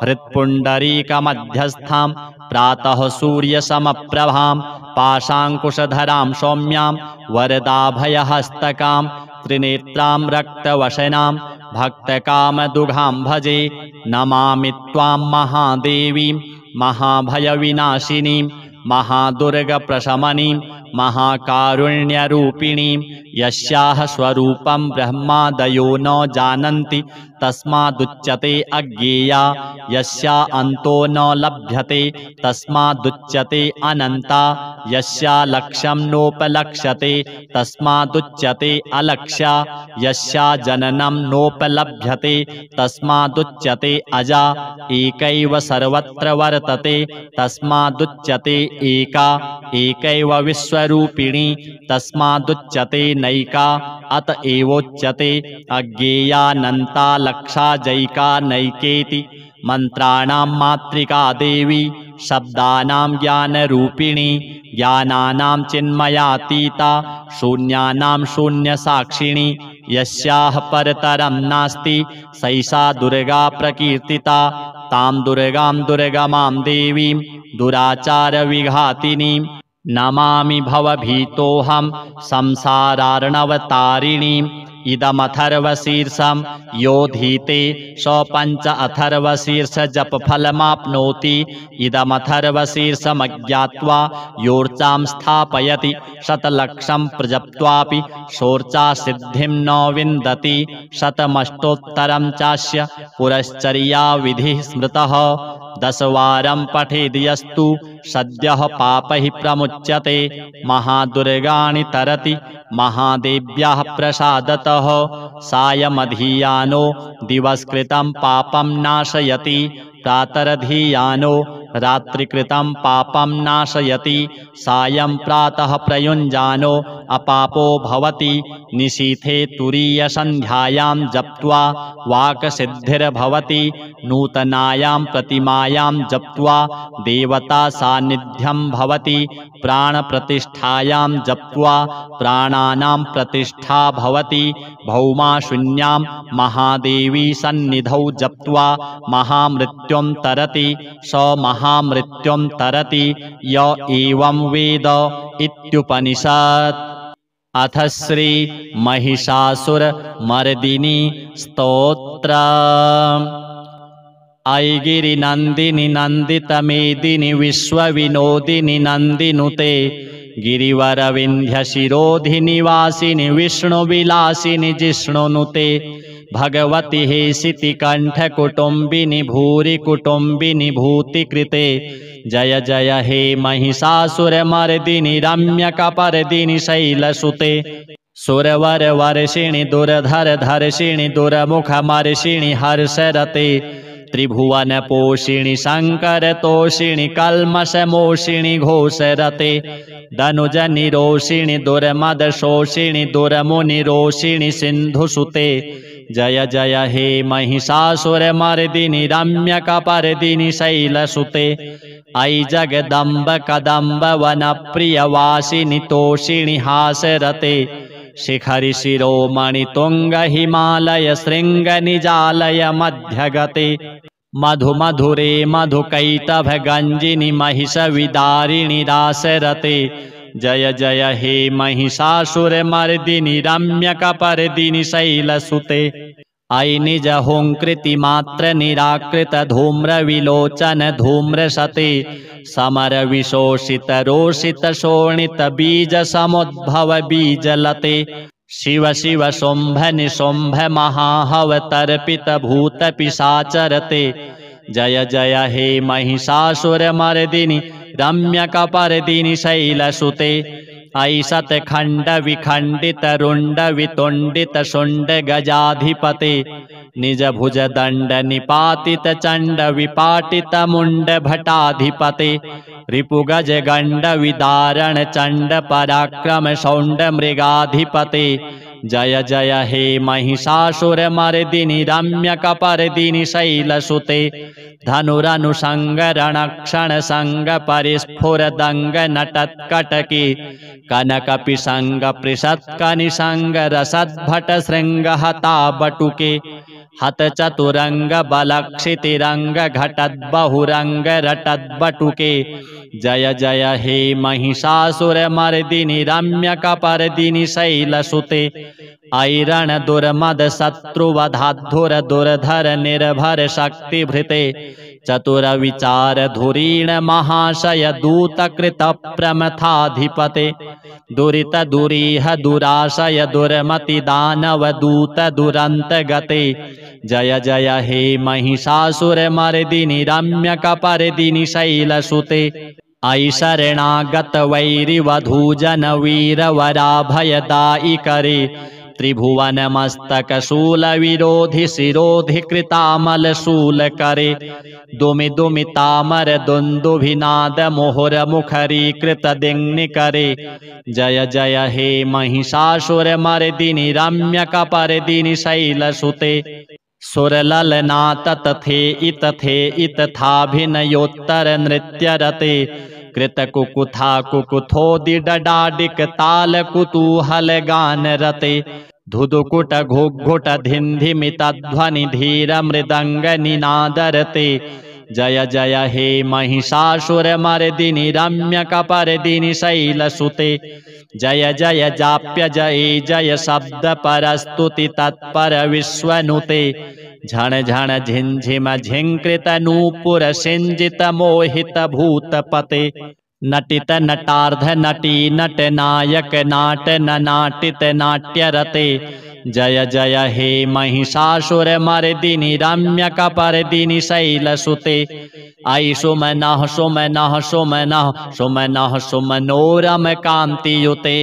हृत्पुण्डरीकमध्यस्थां प्रातः सूर्यसमप्रभां पाशाङ्कुशधरां सौम्यां वरदाभयहस्तकां त्रिनेत्रां रक्तवशनां भक्तकामदुघां भजे नमामि त्वां महादेवीं महाभयविनाशिनीं महादुर्गप्रशमनीं महाकारुण्यरूपिणीं यस्याः स्वरूपं ब्रह्मादयो न जानन्ति तस्मादुच्यते अज्ञेया यस्या अन्तो न लभ्यते तस्मादुच्यते अनन्ता यस्या लक्ष्यं नोपलक्ष्यते तस्मादुच्यते अलक्ष्या यस्या जननं नोपलभ्यते तस्मादुच्यते अजा एकैव सर्वत्र वर्तते तस्मादुच्यते एका एकैव विश्वरूपिणी तस्मादुच्यते नैका अत एवोच्यते अज्ञेयानन्ता लक्षाजैका नैकेति मंत्राणां मातृका देवी शब्दानां ज्ञानरूपिणी ज्ञानानां चिन्मयातीता शून्यानां शून्यसाक्षिणी यस्याः परतरं नास्ति सैषा दुर्गा प्रकीर्तिता तां दुर्गां दुर्गमां देवीं दुराचारविघातिनीं नमामि भवभीतोऽहं संसारार्णवतारिणीं इदमथर्वशीर्षं यो धीते स पंच अथर्वशीर्ष जप फलमाप्नोति इदमथर्वशीर्षमज्ञात्वा योर्चां स्थापयति शतलक्षं प्रजप्त्वापि सोर्चा सिद्धिं न विन्दति शतमष्टोत्तरं चास्य पुरश्चर्या विधिः स्मृतः दशवारं पठेद्यस्तु सद्यः पापैः प्रमुच्यते महादुर्गाणि तरति महादेव्याः प्रसादतः सायमधीयानो दिवसकृतं पापं नाशयति प्रातरधीयानो रात्रिकृतं पापं नाशयति सायं प्रातः प्रयुञ्जानो अपापो भवति निशीथे तुरीयसन्ध्यायां जप्त्वा वाक्सिद्धिर्भवति नूतनायां प्रतिमायां जप्त्वा देवता सान्निध्यं भवति प्राणप्रतिष्ठायां जप्त्वा प्राणानां प्रतिष्ठा भवति भौमाशून्यां महादेवी सन्निधौ जप्त्वा महामृत्युं तरति स महामृत्युं तरति य एवं वेद इत्युपनिषत्। अथ श्री महिषासुरमर्दिनी स्तोत्र। ऐगिरिनन्दिनि नन्दितमेदिनि विश्वविनोदिनि नन्दिनुते गिरिवरविन्ध्यशिरोधिनिवासिनि विष्णुविलासिनि जिष्णुनुते भगवति हेशितिकण्ठकुटुम्बिनि भूरि कुटुम्बिनि भूतिकृते जय जय हे महिषासुरमर्दिनि रम्यकपर्दिनि शैलसुते सुरवरवर्षिणि दुर्धरधर्षिणि दुर्मुखमर्षिणि हर्षरते त्रिभुवनपोषिणि शङ्करतोषिणि कल्मषमोषिणि घोषरते धनुजनिरोषिणि दुर्मदशोषिणि दुर्मुनिरोषिणि सिन्धुसुते जय जय हे महिषासुरमर्दिनि रम्यकपर्दिनि शैलसुते ऐ जगदम्ब कदम्ब वनप्रियवासिनि तोषिणि हासरते शिखरि शिरोमणि तुंग हिमालय शृंग निजालय मध्यगते मधु मधुरे मधुकैटभ गंजिनि महिष विदारिणि रासरते जय जय हे महिषासुरमर्दिनि रम्यकपर्दिनि शैलसुते ऐ निज हुंकृति मात्र निराकृत धूम्र विलोचन धूम्रसते समर विशोषित रोषित शोणित बीज समुद्भव बीजलते शिव शिव शुंभ निशुंभ महाहव तर्पित भूत पिशाचरते जय जय हे महिषासुरमर्दिनि रम्यकपर्दिनि शैलसुते ऐ शतखंड विखंडित रुंड वितुंडित शुंड गजाधिपते निज भुज दंड निपातित चंड विपाटित मुंड भटाधिपते रिपुगज गंड विदारण चंड पराक्रम शौंड मृगाधिपते जय जय हे महिषासुरमर्दिनि रम्यकपर्दिनि शैलसुते धनुरनुसंग संग परिस्फुरदंग नटत्कटके कनकपिसंग पृषत्कनिसंग रसद्भट श्रृंगहता बटुके हत चतुरंग बलक्षितिरंग घटद्बहुरंग रटद्बटुके जय जय हे महिषासुरमर्दिनि रम्यकपर्दिनि शैलसुते ऐरण दुर्मद शत्रुवधाधुर दुर्धर निर्भर शक्तिभृते चतुर विचार धुरीण महाशय दूतकृत प्रमथाधिपते दुरित दुरीह दुराशय दुर्मति दानव दूत दुरंत गते जय जय हे महिषासुरमर्दिनि रम्यकपर्दिनि शैलसुते ऐ शरणागत वैरिवधूजन वीरवराभयदायि करे त्रिभुवन मस्तक शूल विरोधि शिरोधि कृतामल शूल करे दुमि दुमि तामर दुंदुभिनाद मोहर मुखरी कृत दिग्नि करे जय जय हे महिषासुरमर्दिनि रम्यकपर्दिनि शैलसुते सुरललनात तथे इतथाभिनयोत्तर नृत्यरते कृतकुकुथा कुकुथोदिडाडिक ताल कुतूहल गान रते धुधुकुट घुघुट धिन्धिमितध्वनि धीर मृदंग निनादरते जय जय हे महिषासुरमर्दिनि रम्यकपर्दिनि शैलसुते जय जय जाप्य जय जय शब्द परस्तुति तत्पर विश्वनुते झण झण झिंझिम झिंकृत नूपुर सिंजित मोहित भूतपते नटित नटार्ध नटी नट नायक नाट नाटित नाट्य रते जय जय हे महिषासुरमर्दिनि रम्यकपर्दिनि शैलसुते आई सुमनः सुमनः सुमनः सुमनः सुमनोरम कांतियुते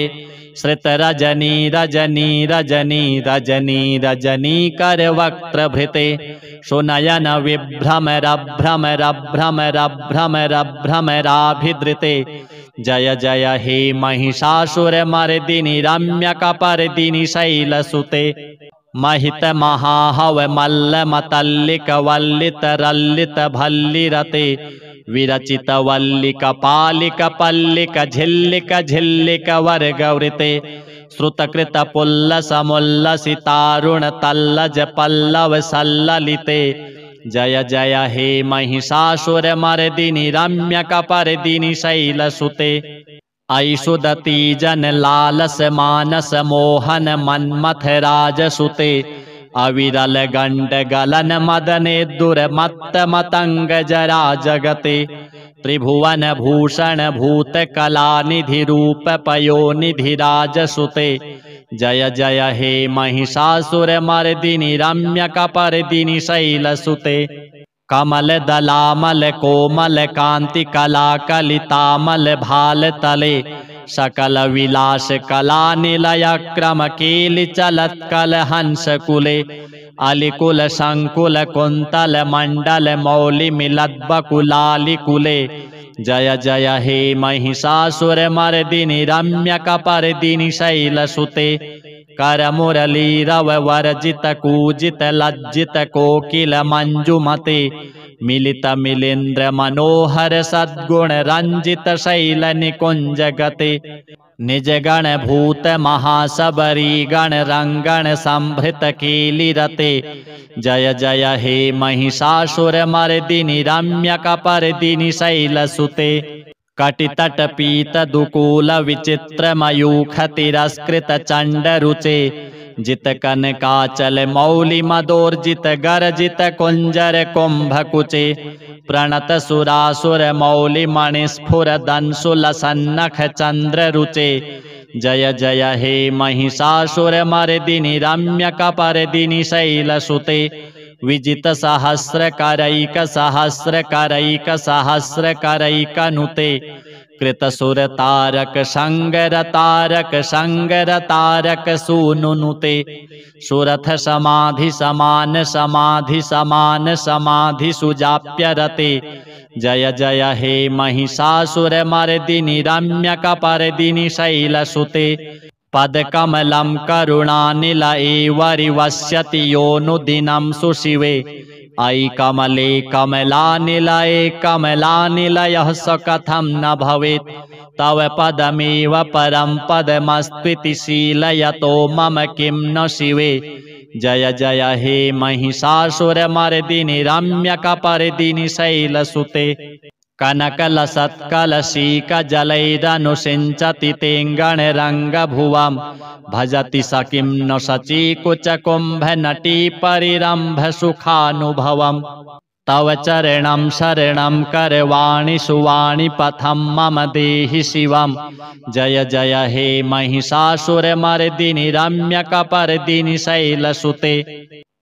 श्रित रजनी रजनी रजनी रजनी रजनी कर वक्त्रभृते सुनयन विभ्रमरभ्रमरभ्रमरभ्रमराभिधृते जय जय हे महिषासुरमर्दिनि रम्यकपर्दिनि शैलसुते महित महाहव मल्ल मतल्लिक वल्लित रल्लित भल्लिरते विरचित वल्लिक पालिक पल्लिक झिल्लिक झिल्लिक वर्गवृते श्रुतकृत पुल्लस मुल्लसितारुण तल्लज पल्लव सल्ललिते जय जय हे महिषासुरमर्दिनि रम्यकपर्दिनि शैलसुते ऐषुदती जन लालस मानस मोहन मन्मथ राजसुते अविरल गंड गलन मदने दुर्मत्त मतंग जरा जगते त्रिभुवन भूषण भूत कला निधि रूप पयोनिधि राजसुते जय जय हे महिषासुरमर्दिनि रम्यकपर्दिनि शैलसुते कमल दलामल कोमल कांति कला कलितामल भाल तले सकल विलास कला निलय क्रम कील चलत कल हंस कुले अलिकुल संकुल कुंतल मंडल मौलि मिलत बकुलालि कुले जय जय हे महिषासुरमर्दिनि रम्यकपर्दिनि शैलसुते कर मुरली रव वर्जित कूजित लज्जित कोकिल मंजुमते मिलित मिलिंद्र मनोहर सद्गुण रंजित शैल निकुंज गते निज गण भूत महासबरी गण रंगण संभृत कीलिरते जय जय हे महिषासुरमर्दिनि रम्यकपर्दिनि शैलसुते कटितट पीत दुकूल विचित्र मयूख तिरस्कृत चंड रुचे जित कनकाचल मौलि मदोर्जित गर्जित कुंजर कुंभ कुचे प्रणत सुरासुर मौलि मणिस्फुर दंसुल सन्नख चंद्र रुचे जय जय हे महिषासुरमर्दिनि रम्यकपर्दिनि शैलसुते विजित सहस्र करैक सहस्र करैक सहस्र करैक नुते कृत सुर तारक संगर तारक सूनुनुते सुरथ समाधि समान समाधि समान समाधि सुजाप्य रते जय जय हे महिषासुरमर्दिनि रम्यकपर्दिनि शैलसुते पद कमलम करुणानिल एवरिवस्यति योनुदिनं सुशिवे अयि कमले कमलानिलये कमलानिलयः स कथं न भवेत् तव पदमेव परं पदमस्त्विति शीलयतो मम किं न शिवे जय जय हे महिषासुरमर्दिनि रम्यकपर्दिनि शैलसुते कनकलसत्कलशीक जलैरनुसिञ्चति तेङ्गण रङ्गभुवं भजति स किं न शचीकुचकुम्भ नटी परिरम्भ सुखानुभवम् तव चरणं शरणं करवाणि सुवाणि पथं मम देहि शिवम् जय जय हे महिषासुरमर्दिनि रम्यकपर्दिनि शैलसुते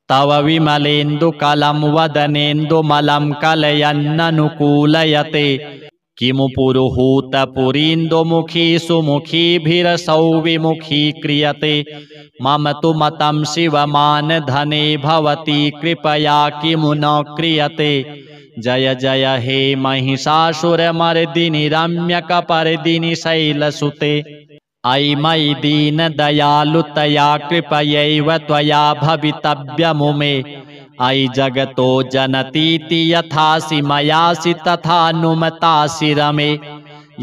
तव विमलेन्दुकलं वदनेन्दुमलं कलयन्ननुकूलयते किमु पुरुहूतपुरीन्दुमुखी सुमुखीभिरसौ विमुखी क्रियते मम तु मतं शिवमानधने भवती कृपया किमु न क्रियते जय जय हे महिषासुरमर्दिनि रम्यकपर्दिनि शैलसुते अयि मयि दीन दयालुतया कृपयैव त्वया भवितव्यमुमे अयि जगतो जनतीति यथासि मयासि तथानुमतासि रमे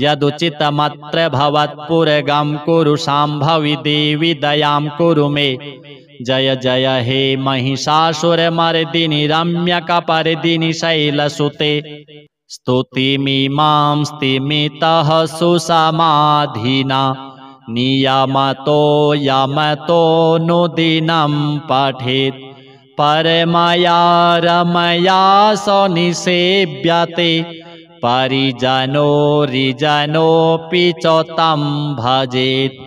यदुचितमत्र भवत्पुरगं कुरु शाम्भवि देवि दयां कुरु मे जय जय हे महिषासुरमर्दिनि रम्यकपर्दिनि शैलसुते स्तुतिमिमां स्तिमितः सुसमाधिना नियमतो यमतोऽनुदिनं पठेत् परमया रमया सनिसेव्यते परिजनो रिजनोऽपि च तं भजेत्।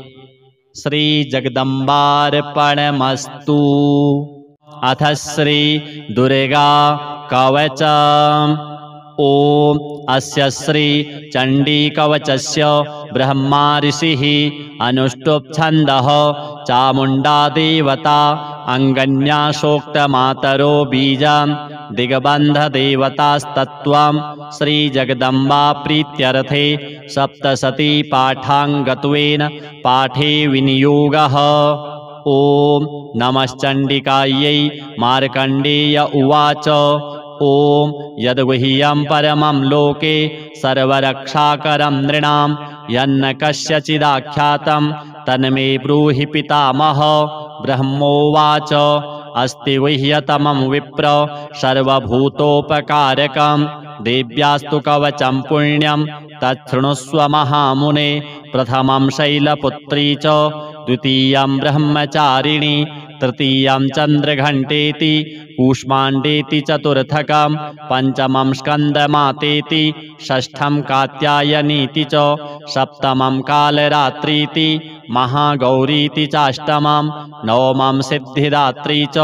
श्री जगदम्बार्पणमस्तु। अथ श्री दुर्गा कवचम्। ॐ अस्य श्री चण्डीकवचस्य ब्रह्मा ऋषिः अनुष्टुप् छन्दः चामुण्डा देवता अङ्गन्यासोक्तमातरो बीजं दिग्बन्धदेवतास्तत्त्वं श्रीजगदम्बा प्रीत्यर्थे सप्तशती पाठाङ्गत्वेन पाठे विनियोगः। ॐ नमश्चण्डिकायै। मार्कण्डेय उवाच ॐ यद्गुह्यं परमं लोके सर्वरक्षाकरं नृणां यन्न कस्यचिदाख्यातं तन्मे ब्रूहि पितामह। ब्रह्मोवाच अस्ति गुह्यतमं विप्र सर्वभूतोपकारकं देव्यास्तु कवचं पुण्यं तच्छृणुष्व महामुने। प्रथमं शैलपुत्री च द्वितीयं ब्रह्मचारिणी तृतीयं चन्द्रघण्टेति कूष्माण्डेति चतुर्थकं पञ्चमं स्कन्दमातेति षष्ठं कात्यायनीति च सप्तमं कालरात्रीति महागौरीति चाष्टमं नवमं सिद्धिदात्री च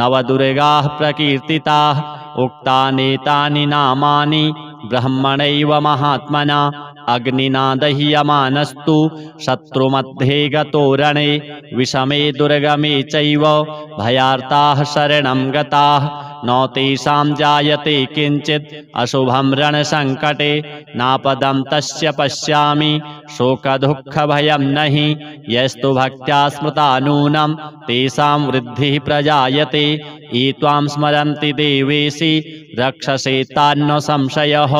नवदुर्गाः प्रकीर्तिताः। उक्तानेतानि नामानि ब्रह्मणैव महात्मना अग्निना दह्यमानस्तु शत्रुमध्ये गतोरणे विषमे दुर्गमे चैव भयार्ताः शरणं गताः न तेषां जायते किञ्चित् अशुभं रणसङ्कटे नापदं तस्य पश्यामि शोकदुःखभयं नहि यस्तु भक्त्या स्मृता नूनं तेषां वृद्धिः प्रजायते। ये त्वां स्मरन्ति देवेशि रक्षसे तान्न संशयः।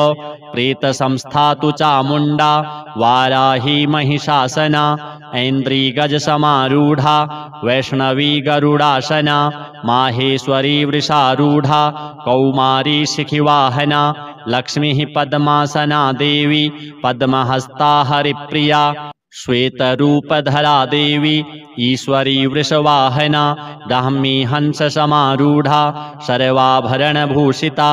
प्रेतसंस्था तु चामुण्डा वाराही महिषासना ऐन्द्रीगजसमारूढा वैष्णवी गरुडासना माहेश्वरी वृषारूढा कौमारी शिखिवाहना लक्ष्मीः पद्मासना देवी पद्महस्ता हरिप्रिया श्वेतरूपधरा देवी ईश्वरी वृषवाहना ब्राह्मी हंससमारूढा सर्वाभरणभूषिता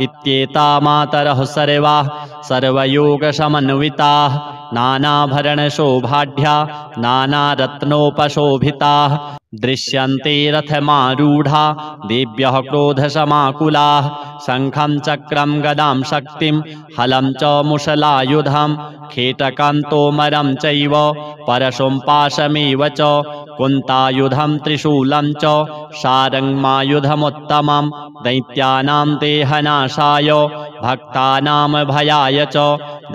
इत्येता मातरः सर्वाः सर्वयोगसमन्विताः नानाभरणशोभाढ्या नानारत्नोपशोभिताः दृश्यन्ते रथमारूढा देव्यः क्रोधसमाकुलाः शङ्खं चक्रं गदां शक्तिं हलं च मुशलायुधं खेटकं तोमरं चैव परशुं पाशमेव च कुन्तायुधं त्रिशूलं च शारङ्गमायुधमुत्तमं दैत्यानां देहनाशाय भक्तानां भयाय च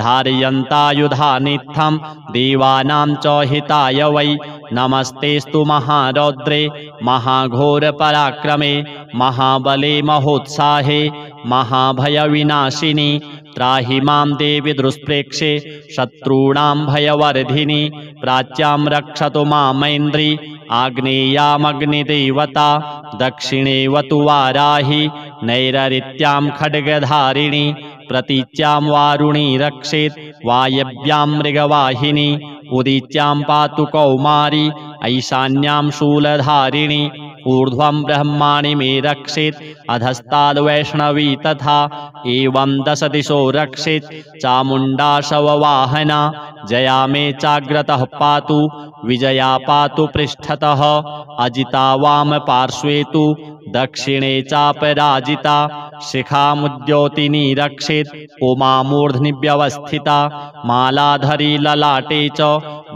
धारयन्तायुधानित्थं देवानां च हिताय वै। नमस्तेस्तु महारौद्रे महाघोरपराक्रमे महाबले महोत्साहे महाभयविनाशिनी त्राहि मां देवि दुष्प्रेक्षे शत्रूणां भयवर्धिनी प्राच्यां रक्षतु मामैन्द्री आग्नेयामग्निदेवता दक्षिणेवतु वाराही नैररित्यां खड्गधारिणी प्रतीच्यां वारुणी रक्षेत् वायव्यां मृगवाहिनी उदीच्यां पातु कौमारी ऐशान्यां शूलधारिणी ऊर्ध्वं ब्रह्माणि मे रक्षेत् अधस्ताद्वैष्णवी तथा एवं दश दिशो रक्षेत् चामुण्डा शववाहना जया मे चाग्रतः पातु विजया पातु पृष्ठतः अजिता वाम पार्श्वे तु दक्षिणे चापराजिता शिखामुद्योतिनी रक्षेत् उमा मूर्ध्नि व्यवस्थिता मालाधरी ललाटे च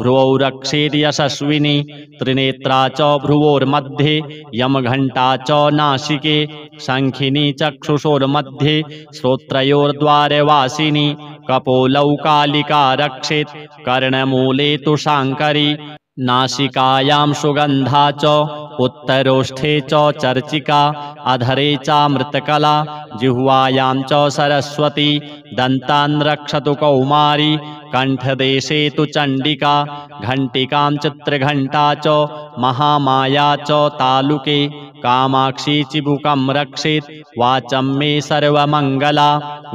भ्रुवौ रक्षेत् यशस्विनी त्रिनेत्रा च भ्रुवोर्मध्ये यमघण्टा च नासिके शङ्खिनी चक्षुषोर्मध्ये श्रोत्रयोर्द्वारवासिनी कपोलौ कालिका रक्षेत् कर्णमूले तु शाङ्करी नासिकायां सुगन्धा च उत्तरोष्ठे च चर्चिका अधरे चामृतकला जिह्वायां च सरस्वती दन्तान् रक्षतु कौमारी कंठदेशे तु चंडिका घंटिकां चित्रघंटा च महामाया च तालुके कामाक्षी चिबुकं रक्षेत् वाचं मे सर्वमंगला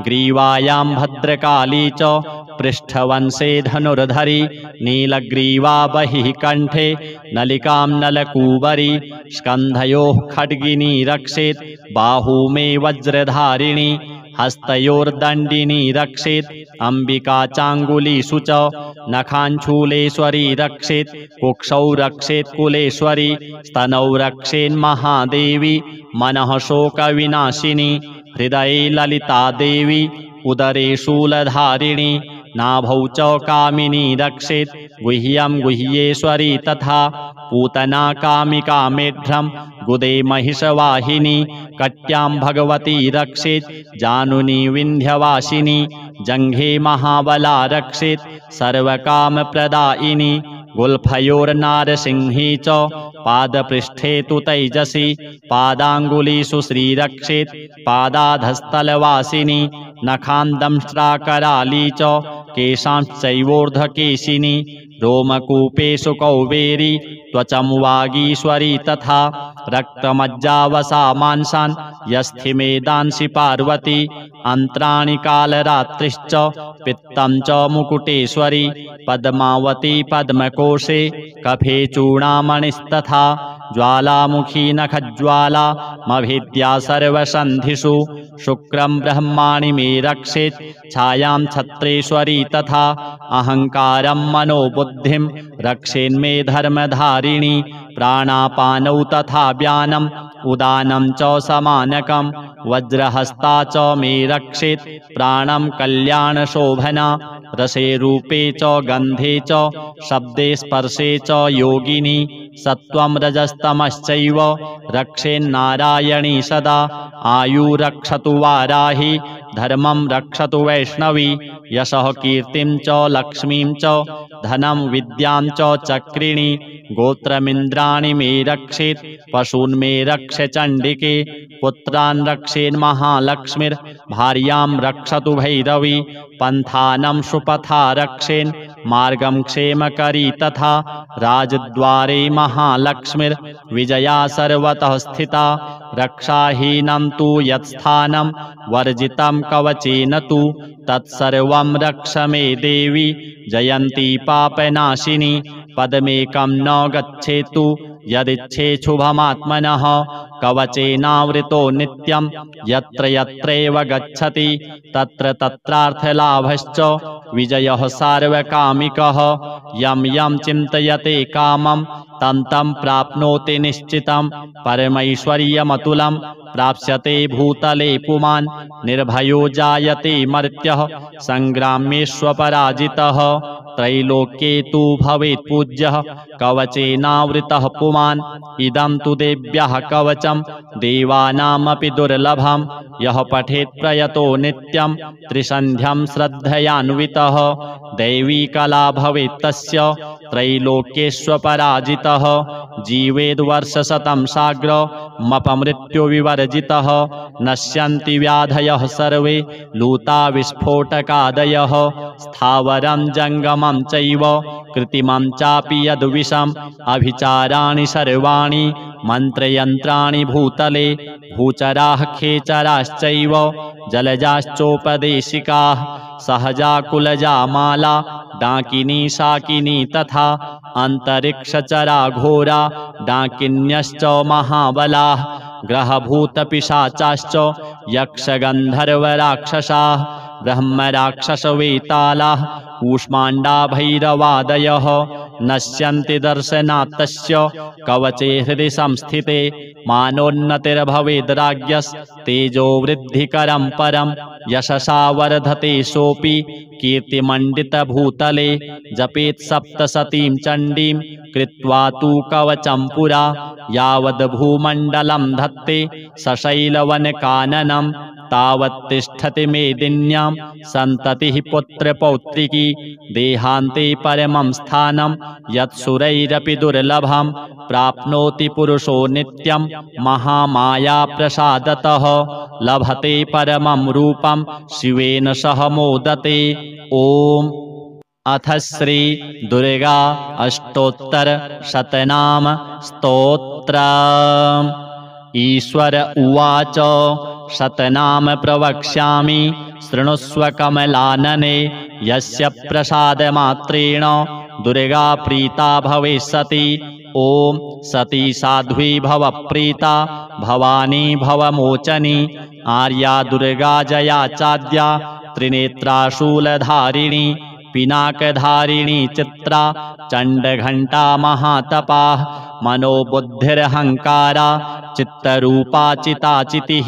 ग्रीवायां भद्रकाली च पृष्ठवंशे धनुर्धरी नीलग्रीवा बहिः कंठे नलिकां नलकूबरी स्कन्धयोः खड्गिनी रक्षेत् बाहू मे वज्रधारिणी हस्तयोर्दण्डिनी रक्षेत् अंबिका चाङ्गुलीषु च नखाञ्छूलेश्वरी रक्षेत् कुक्षौ रक्षेत् कुलेश्वरी स्तनौ रक्षेन्महादेवी मनः शोकविनाशिनी हृदये ललिता देवी उदरे शूलधारिणी नाभौ च कामिनी रक्षेत् गुह्यं गुह्येश्वरी तथा पूतना कामिका मेढ्रं गुदे महिषवाहिनी कट्यां भगवती रक्षेत् जानुनी विन्ध्यवासिनी जङ्घे महाबला रक्षेत् सर्वकामप्रदायिनी गुल्फयोर्नारसिंही च पादपृष्ठे तु तैजसी पादाङ्गुलीषु श्रीरक्षेत् पादाधस्थलवासिनी नखान्दंष्ट्राकराली च केशांश्चैवोर्ध्वकेशिनी रोमकूपेषु कौबेरी त्वचं वागीश्वरी तथा रक्तमज्जावसा मांसान् यस्थिमेदांसि पार्वती अन्त्राणि कालरात्रिश्च पित्तं च मुकुटेश्वरी पद्मावती पद्मकोशे कफे चूडामणिस्तथा ज्वालामुखी नखज्वाला मभिद्या सर्वसन्धिषु शुक्रं ब्रह्माणि मे रक्षेत् छायां छत्रेश्वरी तथा अहङ्कारं मनोबुद्धिं रक्षेन्मे धर्मधारिणी प्राणापानौ तथा व्यानम् उदानं च समानकं वज्रहस्ता च मे रक्षेत् प्राणं कल्याणशोभना रसे रूपे च गन्धे च शब्दे स्पर्शे च योगिनी सत्वं रजस्तमश्चैव रक्षेन्नारायणी सदा आयु रक्षतु वाराही धर्मं रक्षतु वैष्णवी यशः कीर्तिं च लक्ष्मीं च धनं विद्यां च चक्रिणी गोत्रमिन्द्राणि मे रक्षेत् पशून् मे रक्ष चण्डिके पुत्रान् रक्षेन्महालक्ष्मीर्भार्यां रक्षतु भैरवी पन्थानं सुपथा रक्षेन् मार्गं क्षेमकरी तथा राजद्वारे महालक्ष्मीर्विजया सर्वतः स्थिता रक्षाहीनं तु यत्स्थानं वर्जितं कवचेन तु तत्सर्वं रक्ष मे देवी जयन्ती पापनाशिनी पदमेकं न गच्छेतु यदिच्छेच्छुभमात्मनः कवचेनावृतो नित्यं यत्र यत्रैव गच्छति तत्र तत्रार्थलाभश्च विजयः सार्वकामिकः यं यं चिन्तयते कामं तं तं प्राप्नोति निश्चितं परमैश्वर्यमतुलं प्राप्स्यते भूतले पुमान् निर्भयो जायते मर्त्यः संग्रामेष्वपराजितः त्रैलोक्ये तु भवेत् पूज्यः कवचेनावृतः पुमान् इदं तु देव्यः कवचं देवानामपि दुर्लभं यः पठेत् प्रयतो नित्यं त्रिसन्ध्यं श्रद्धयान्वितः दैवी कला भवेत् तस्य त्रैलोक्येष्वपराजितः जीवेद्वर्षशतं साग्रमपमृत्युविवर्जितः नश्यन्ति व्याधयः सर्वे लूता विस्फोटकादयः स्थावरं जङ्गमं चैव कृत्रिमं चापि यद्विषम् अभिचाराणि सर्वाणि मन्त्रयन्त्राणि भूतले भूचराः खेचराश्चैव जलजाश्चोपदेशिकाः सहजा कुलजा माला डाकिनी शाकिनी तथा अन्तरिक्षचरा घोरा डाकिन्यश्च महाबलाः ग्रहभूतपिशाचाश्च यक्षगन्धर्वराक्षसाः ब्रह्मराक्षसवेतालाः कूष्माण्डा भैरवादयः नश्यन्ति दर्शनात् तस्य कवचे हृदि संस्थिते मानोन्नतिर्भवेद्राज्ञस्तेजो वृद्धिकरं परं यशसा वर्धते सोऽपि कीर्तिमण्डितभूतले जपेत् सप्तशतीं चण्डीं कृत्वा तु कवचं पुरा यावद्भूमण्डलं धत्ते सशैलवनकाननं तावत्तिष्ठति मेदिन्यां सन्ततिः पुत्रपौत्रिकी देहान्ते परमं स्थानं यत्सुरैरपि दुर्लभं प्राप्नोति पुरुषो नित्यं महामाया प्रसादतः लभते परमं रूपं शिवेन सह मोदते। ॐ अथ श्री दुर्गा अष्टोत्तर शतनाम स्तोत्र। ईश्वर उवाच शतनाम प्रवक्ष्यामि शृणुष्व कमलानने। यस्य प्रसादमात्रेण दुर्गा प्रीता भविष्यति। ॐ सती साध्वी भव प्रीता भवानी भवमोचनी। आर्या दुर्गा जया चाद्या त्रिनेत्रा शूलधारिणी। पिनाकधारिणी चित्रा चण्डघण्टा महातपाः। मनोबुद्धिरहङ्कारा चित्तरूपा चिताचितिः।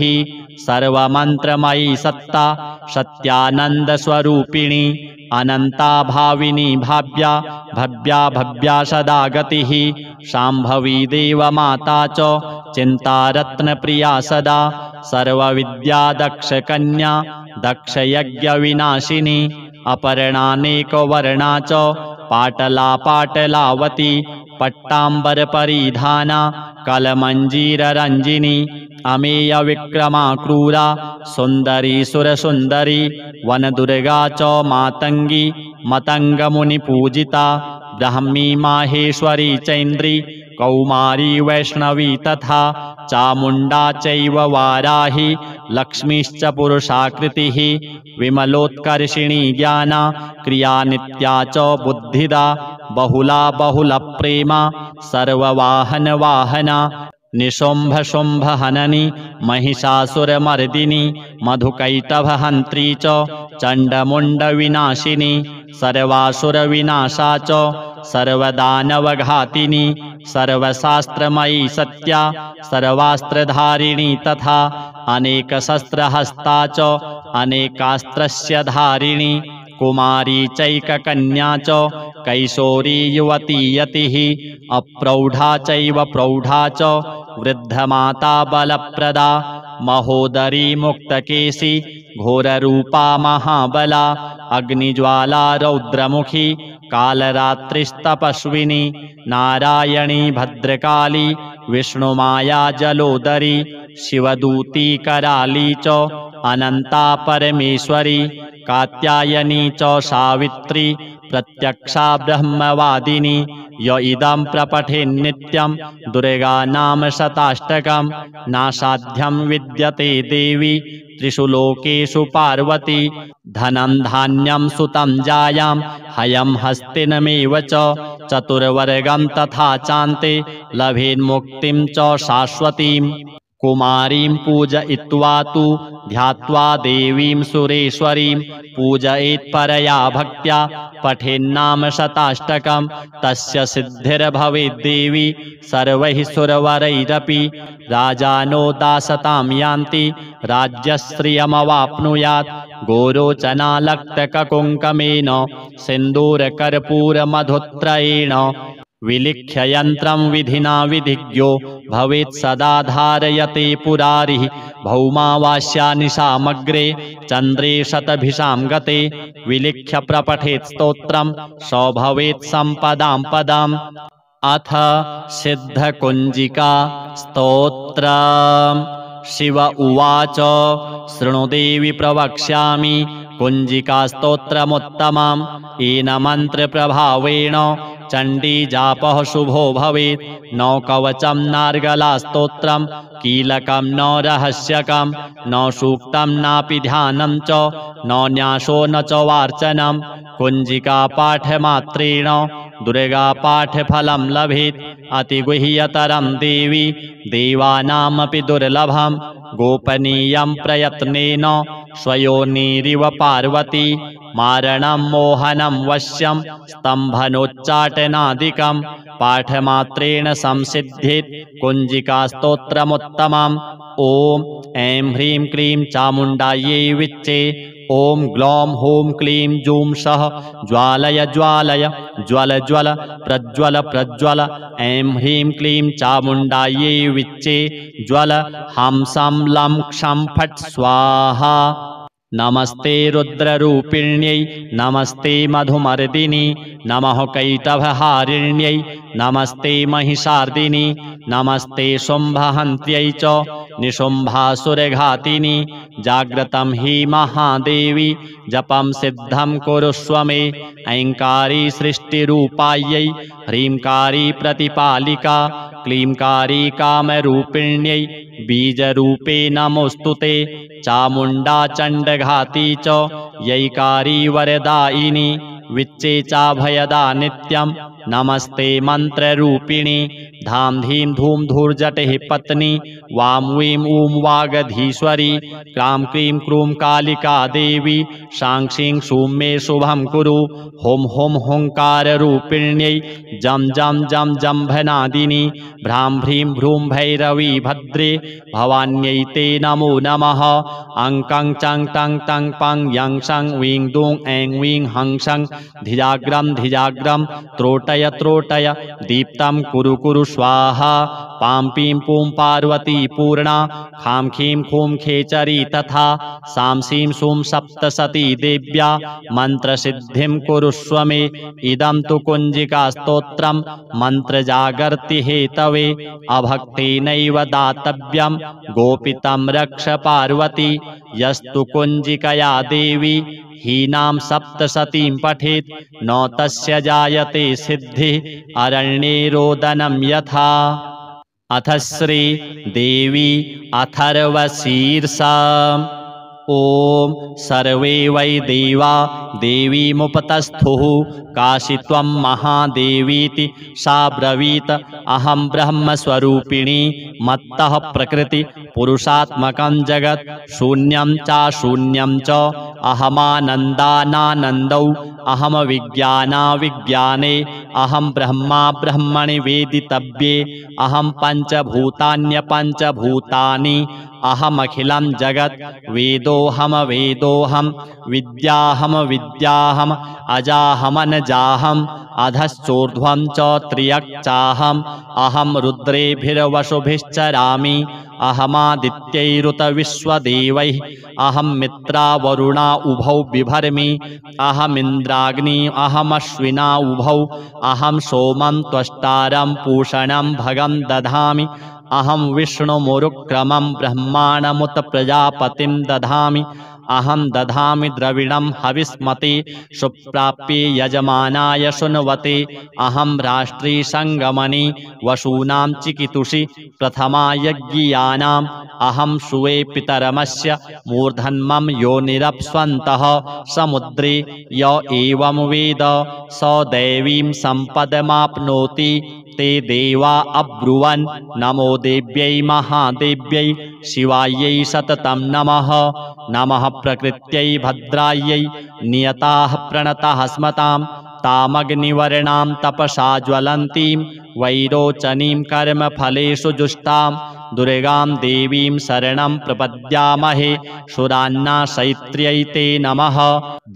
सर्वमन्त्रमयी सत्ता सत्यानन्दस्वरूपिणी। अनन्ता भाविनी भाव्या भव्या भव्या सदा गतिः। शाम्भवी देवमाता च चिन्तारत्नप्रिया सदा। सर्वविद्या दक्षकन्या दक्षयज्ञविनाशिनी। अपर्णानेकवर्णा च पाटला पाटलावती। पट्टाम्बरपरिधाना कलमञ्जीररञ्जिनी। अमेयविक्रमा क्रूरा सुन्दरी सुरसुन्दरी। वनदुर्गा च मातङ्गी मतङ्गमुनिपूजिता। ब्राह्मी माहेश्वरी चैन्द्री कौमारी वैष्णवी तथा। चामुण्डा चैव वाराही लक्ष्मीश्च पुरुषाकृतिः। विमलोत्कर्षिणी ज्ञाना क्रिया नित्या च बुद्धिदा। बहुला बहुलप्रेमा सर्ववाहनवाहना। निशुम्भशुम्भहननी महिषासुरमर्दिनी। मधुकैटभहन्त्री च चण्डमुण्डविनाशिनी। सर्वासुरविनाशा च सर्वदानवघातिनी। सर्वशास्त्रमयी सत्या सर्वास्त्रधारिणी तथा। अनेकशस्त्रहस्ता च अनेकास्त्रस्य धारिणी। कुमारी चैककन्या च कैशोरी युवती यतिः। अप्रौढा चैव प्रौढा च वृद्धमाता बलप्रदा। महोदरी मुक्तकेशी घोररूपा महाबला। अग्निज्वाला रौद्रमुखी कालरात्रिस्तपस्विनी। नारायणी भद्रकाली विष्णुमाया जलोदरी। शिवदूती कराली च अनन्ता परमेश्वरी। कात्यायनी च सावित्री प्रत्यक्षा ब्रह्मवादिनी। य इदं प्रपठेन्नित्यं दुर्गा नाम शताष्टकं। नासाध्यं विद्यते देवी त्रिषु लोकेषु पार्वती। धनं धान्यं सुतं जायां हयं हस्तिनमेव च। चतुर्वर्गं तथा चान्ते लभेन्मुक्तिं च शाश्वतीम्। कुमारीं पूजयित्वा तु ध्यात्वा देवीं सुरेश्वरीं। पूजयेत् परया भक्त्या पठेन्नाम शताष्टकं। तस्य सिद्धिर्भवेद्देवी सर्वैः सुरवरैरपि। राजानो दासतां यान्ति राज्यश्रियमवाप्नुयात्। गोरोचनालक्तककुङ्कमेन सिन्दूरकर्पूरमधुत्रयेण। विलिख्य यन्त्रं विधिना विधिज्ञो भवेत् सदा धारयते पुरारिः। भौमावास्या निशामग्रे चन्द्रे शतभिषां गते। विलिख्य प्रपठेत् स्तोत्रं स भवेत् सम्पदां पदाम्। अथ सिद्धकुञ्जिका स्तोत्रम्। शिव उवाच शृणु देवि प्रवक्ष्यामि कुञ्जिका स्तोत्रमुत्तमम्। येन मन्त्रप्रभावेण चण्डी जापः शुभो भवेत्। न कवचं नार्गला स्तोत्रं कीलकं न रहस्यकं। न सूक्तं नापि ध्यानं च न न्यासो न च वार्चनं। कुञ्जिका पाठमात्रेण दुर्गा पाठफलं लभेत्। अतिगुह्यतरं देवी देवानामपि दुर्लभं। गोपनीयं प्रयत्नेन स्वयोनिरिव पार्वती। मारणं मोहनं वश्यं स्तम्भनोच्चाटनादिकं। पाठमात्रेण संसिद्ध्येत् कुञ्जिका स्तोत्रमुत्तमम्। ॐ ऐं ह्रीं क्लीं चामुण्डायै विच्चे। ॐ ग्लौं हूं क्लीं जूं सः ज्वालय ज्वालय ज्वल ज्वल प्रज्वल प्रज्वल। ऐं ह्रीं क्लीं चामुण्डायै विच्चे ज्वल। हं सं लं क्षं फट् स्वाहा। नमस्ते रुद्ररूपिण्यै नमस्ते मधुमर्दिनी। नमः कैटभहारिण्यै नमस्ते महिषार्दिनी। नमस्ते शुम्भहन्त्यै च निशुम्भासुरघातिनि जाग्रतं हि महादेवी जपं सिद्धं कुरुष्व मे ऐङ्कारी सृष्टिरूपायै ह्रींकारी प्रतिपालिका क्लींकारी कामरूपिण्यै बीजरूपे नमोऽस्तुते चामुण्डा चण्डघाती च यैकारी वरदायिनी विच्चे चाभयदा नित्यं नमस्ते मन्त्ररूपिणी धाम धीम धूम धूर्जटिः पत्नी वां वीं ऊं वागधीश्वरी क्लां क्लीं क्रूं कालिका देवी शां शीं शूं मे शुभं कुरु हुं हुं हुंकाररूपिण्यै जं जं जं जम्भनादिनी भ्रां भ्रीं भ्रूं भैरवी भद्रे भवान्यै ते नमो नमः अं कं चं टं तं पं यं शं वीं दूं ऐं वीं हं शं धिजाग्रं धिजाग्रं त्रोटय त्रोटय दीप्तं कुरु कुरु स्वाहा पां पीं पूं पार्वती पूर्णा खां खीं खूं खेचरी तथा सां सीं सूं सप्तसती देव्या मन्त्रसिद्धिं कुरुष्व मे इदं तु कुञ्जिकास्तोत्रं मन्त्रजागर्ति हेतवे अभक्तेनैव दातव्यं गोपितं रक्ष पार्वती यस्तु कुञ्जिकया देवी हीनां सप्तसतीं पठेत् न तस्य जायते सिद्धिः अरण्ये रोदनं यथा। अथ श्री देवी अथर्वशीर्षा ॐ सर्वे वै देवा देवीमुपतस्थुः काशी त्वं महादेवीति सा ब्रवीत अहं ब्रह्मस्वरूपिणी मत्तः प्रकृति पुरुषात्मकं जगत् शून्यं चाशून्यं च अहमानन्दानानन्दौ अहम विज्ञानाविज्ञाने अहं ब्रह्मा ब्रह्मणि वेदितव्ये अहं पञ्चभूतान्यपञ्चभूतानि अहमखिलं जगत् वेदोऽहम वेदोऽहं विद्याहम विद्याहम अजाहमनजाहम् अधश्चोर्ध्वं च त्र्यक्चाहम् अहं रुद्रेभिर्वसुभिश्चरामि अहमादित्यैरुतविश्वदेवैः अहं मित्रा वरुणा उभौ बिभर्मि अहमिन्द्राग्नि अहमश्विना उभौ अहं सोमं त्वष्टारं पूषणं भगं दधामि अहं विष्णुमुरुक्रमं ब्रह्माणमुत प्रजापतिं दधामि अहं दधामि द्रविणं हविस्मते सुप्राप्ये यजमानाय शृण्वते अहं राष्ट्री संगमने वसूनां चिकितुषि प्रथमा यज्ञियानाम् अहं सुवे पितरमस्य मूर्धन्मं योनिरप्स्वन्तः समुद्रे य एवं वेद स दैवीं सम्पदमाप्नोति ते देवा अब्रुवन् नमो देव्यै महादेव्यै शिवायै सततं नमः नमः प्रकृत्यै भद्रायै नियताः प्रणताः स्मतां तामग्निवर्णां तपसा ज्वलन्तीं वैरोचनीं कर्मफलेषु जुष्टां दुर्गां देवीं शरणं प्रपद्यामहे सुरान्नाशयित्र्यै ते नमः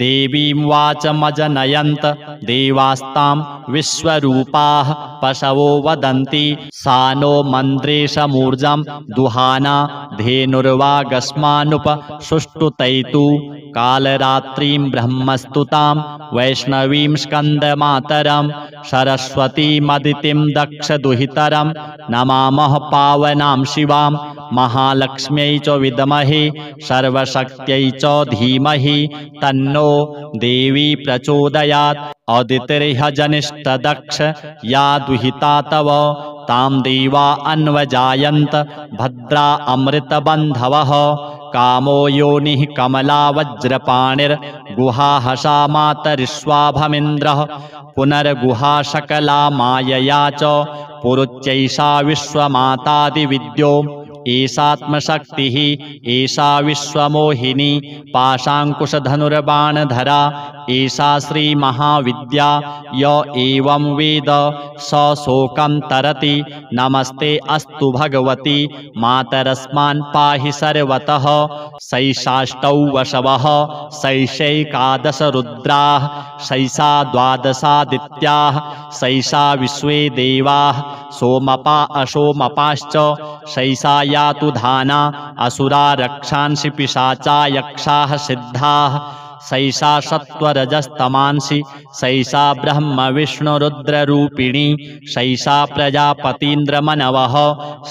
देवीं वाचमजनयन्त देवास्तां विश्वरूपाः पशवो वदन्ति सा नो मन्द्रेशमूर्जं दुहाना धेनुर्वागस्मानुप सुष्टुतैतु कालरात्रिं ब्रह्मस्तुतां वैष्णवीं स्कन्दमातरं सरस्वतीमदितिं दक्षदुहितरं नमामः पावनां शिवां महालक्ष्म्यै च विद्महे सर्वशक्त्यै च धीमहि तन्नो देवी प्रचोदयात् अदितिर्ह्यजनिष्ठदक्ष या दुहिता तव तां देवा अन्वजायन्त भद्रा अमृतबन्धवः कामो योनिः कमला वज्रपाणिर्गुहा हसा मातरिष्वाभमिन्द्रः पुनर्गुहा सकला मायया च पुरुच्चैषा विश्वमातादिविद्यो एषात्मशक्तिः एषा विश्वमोहिनी पाशाङ्कुशधनुर्बाणधरा एषा श्रीमहाविद्या य एवं वेद स शोकं तरति नमस्ते अस्तु भगवती मातरस्मान् पाहि सर्वतः सैषाष्टौ वशवः सैषैकादश रुद्राः सैषा द्वादशादित्याः सैषा विश्वे देवाः सोमपा अशोमपाश्च सैषा यातु धाना असुरा रक्षांसि पिशाचा यक्षाः सिद्धाः सैषा सत्त्वरजस्तमांसि सैषा ब्रह्मविष्णुरुद्ररूपिणी सैषा प्रजापतीन्द्रमनवः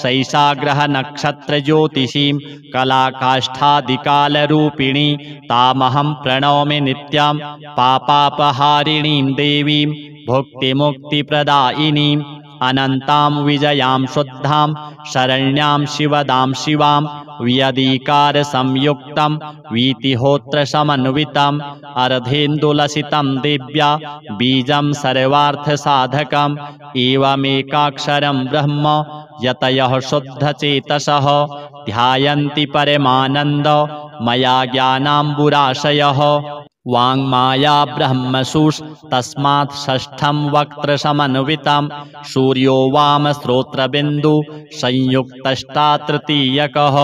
सैषा ग्रहनक्षत्रज्योतिषीं कलाकाष्ठादिकालरूपिणी तामहं प्रणौमि नित्यां पापापहारिणीं देवीं भुक्तिमुक्तिप्रदायिनीम् अनन्तां विजयां शुद्धां शरण्यां शिवदां शिवां व्यधिकारसंयुक्तं वीतिहोत्रसमन्वितम् अर्धेन्दुलसितं दिव्या बीजं सर्वार्थसाधकम् एवमेकाक्षरं ब्रह्म यतयः शुद्धचेतसः ध्यायन्ति परमानन्द मया ज्ञानाम्बुराशयः वाङ्माया ब्रह्मसूस्तस्मात् षष्ठं वक्त्रसमन्वितं सूर्यो वामश्रोत्रबिन्दु संयुक्तष्टा तृतीयकः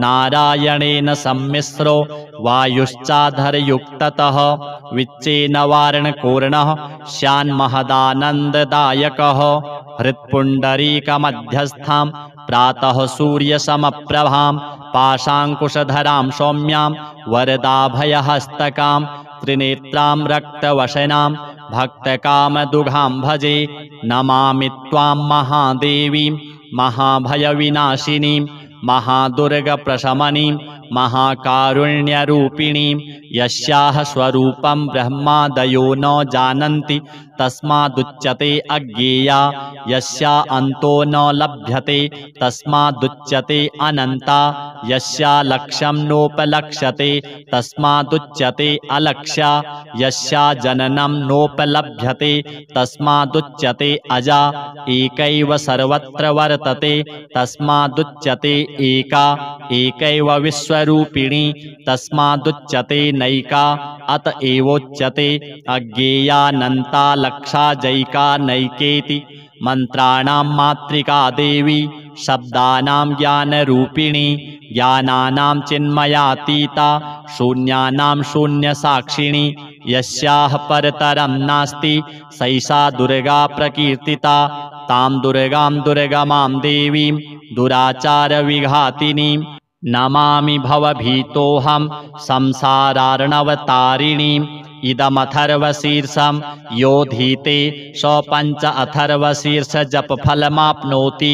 नारायणेन सम्मिश्रो वायुश्चाधरयुक्ततः विच्चेन वारणकोर्णः स्यान्महदानन्ददायकः हृत्पुण्डरीकमध्यस्थां प्रातः सूर्यसमप्रभां पाशाङ्कुशधरां सौम्यां वरदाभयहस्तकां त्रिनेत्रां रक्तवशनां भक्तकामदुघां भजे नमामि त्वां महादेवीं महाभयविनाशिनीं महादुर्गप्रशमनीं महाकारुण्यरूपिणीं यस्याः स्वरूपं ब्रह्मादयो न जानन्ति तस्मादुच्यते अज्ञेया यस्या अन्तो न लभ्यते तस्मादुच्यते अनन्ता यस्या लक्ष्यं नोपलक्ष्यते तस्मादुच्यते अलक्ष्या यस्या जननं नोपलभ्यते तस्मादुच्यते अजा एकैव सर्वत्र वर्तते तस्मादुच्यते एका एकैव विश्वरूपिणी तस्मादुच्यते नैका अत एवोच्यते अज्ञेयानन्ता लक्षाजैका नैकेति मंत्राणां मातृका देवी शब्दानां ज्ञानरूपिणी ज्ञानानां चिन्मयातीता शून्यानां शून्यसाक्षिणी यस्याः परतरं नास्ति सैषा दुर्गा प्रकीर्तिता तां दुर्गां दुर्गमां देवीं दुराचारविघातिनीं नमामि भवभीतोऽहं संसारार्णवतारिणीम् इदमथर्वशीर्षं योधीते स पंच अथर्वशीर्षजपफलमाप्नोति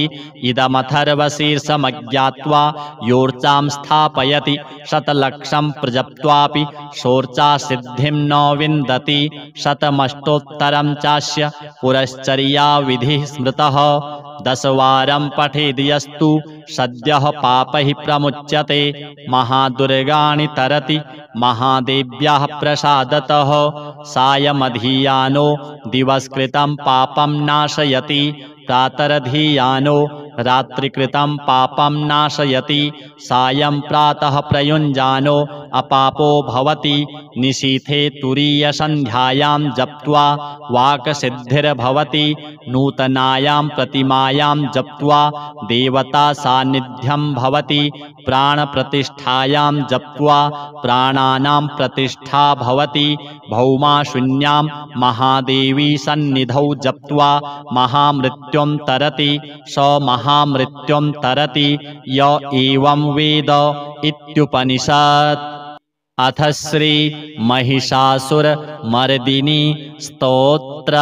इदमथर्वशीर्षमज्ञात्वा योर्चां स्थापयति शतलक्षं प्रजप्त्वापि शोर्चासिद्धिं न विन्दति शतमष्टोत्तरं चास्य पुरश्चर्याविधिः स्मृतः दशवारं पठेद्यस्तु सद्यः पापैः प्रमुच्यते महादुर्गाणि तरति महादेव्याः प्रसादतः सायमधीयानो दिवसकृतं पापं नाशयति प्रातरधीयानो रात्रिकृतं पापं नाशयति सायं प्रातः प्रयुञ्जानो अपापो भवति निशीथे तुरीयसन्ध्यायां जप्त्वा वाक्सिद्धिर्भवति नूतनायां प्रतिमायां जप्त्वा देवता सान्निध्यं भवति प्राणप्रतिष्ठायां जप्त्वा प्राणानां प्रतिष्ठा भवति भौमाशून्यां महादेवी सन्निधौ जप्त्वा महामृत्युं तरति स महामृत्युं तरति य एवं वेद इत्युपनिषत्। अथ श्री महिषासुरमर्दिनी स्तोत्र।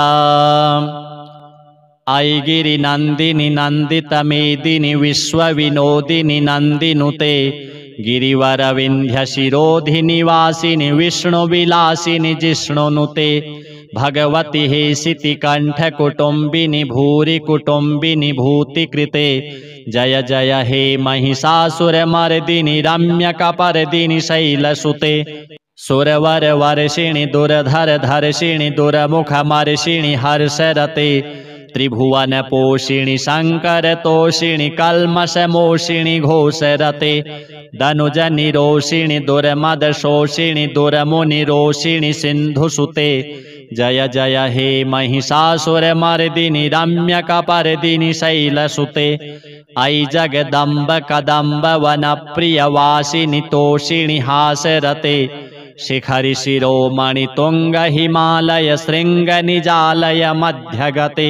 ऐगिरिनन्दिनि नन्दितमेदिनि विश्वविनोदिनि नन्दिनुते गिरिवरविन्ध्यशिरोधिनिवासिनि विष्णुविलासिनि जिष्णुनुते भगवति हेशितिकण्ठकुटुम्बिनि भूरि कुटुम्बिनि भूतिकृते जय जय हे महिषासुरमर्दिनि रम्यकपर्दिनि शैलसुते सुरवरवर्षिणि दुर्धरधर्षिणि दुर्मुखमर्षिणि हर्षरते त्रिभुवनपोषिणि शङ्करतोषिणि कल्मषमोषिणि घोषरते धनुजनिरोषिणि दुर्मदशोषिणि दुर्मुनिरोषिणि सिन्धुसुते जय जय हे महिषासुरमर्दिनि रम्यकपर्दिनि शैलसुते अयि जगदम्ब कदम्ब वनप्रियवासिनि तोषिणि हासरते शिखरि शिरोमणि तुंग हिमालय शृंग निजालय मध्यगते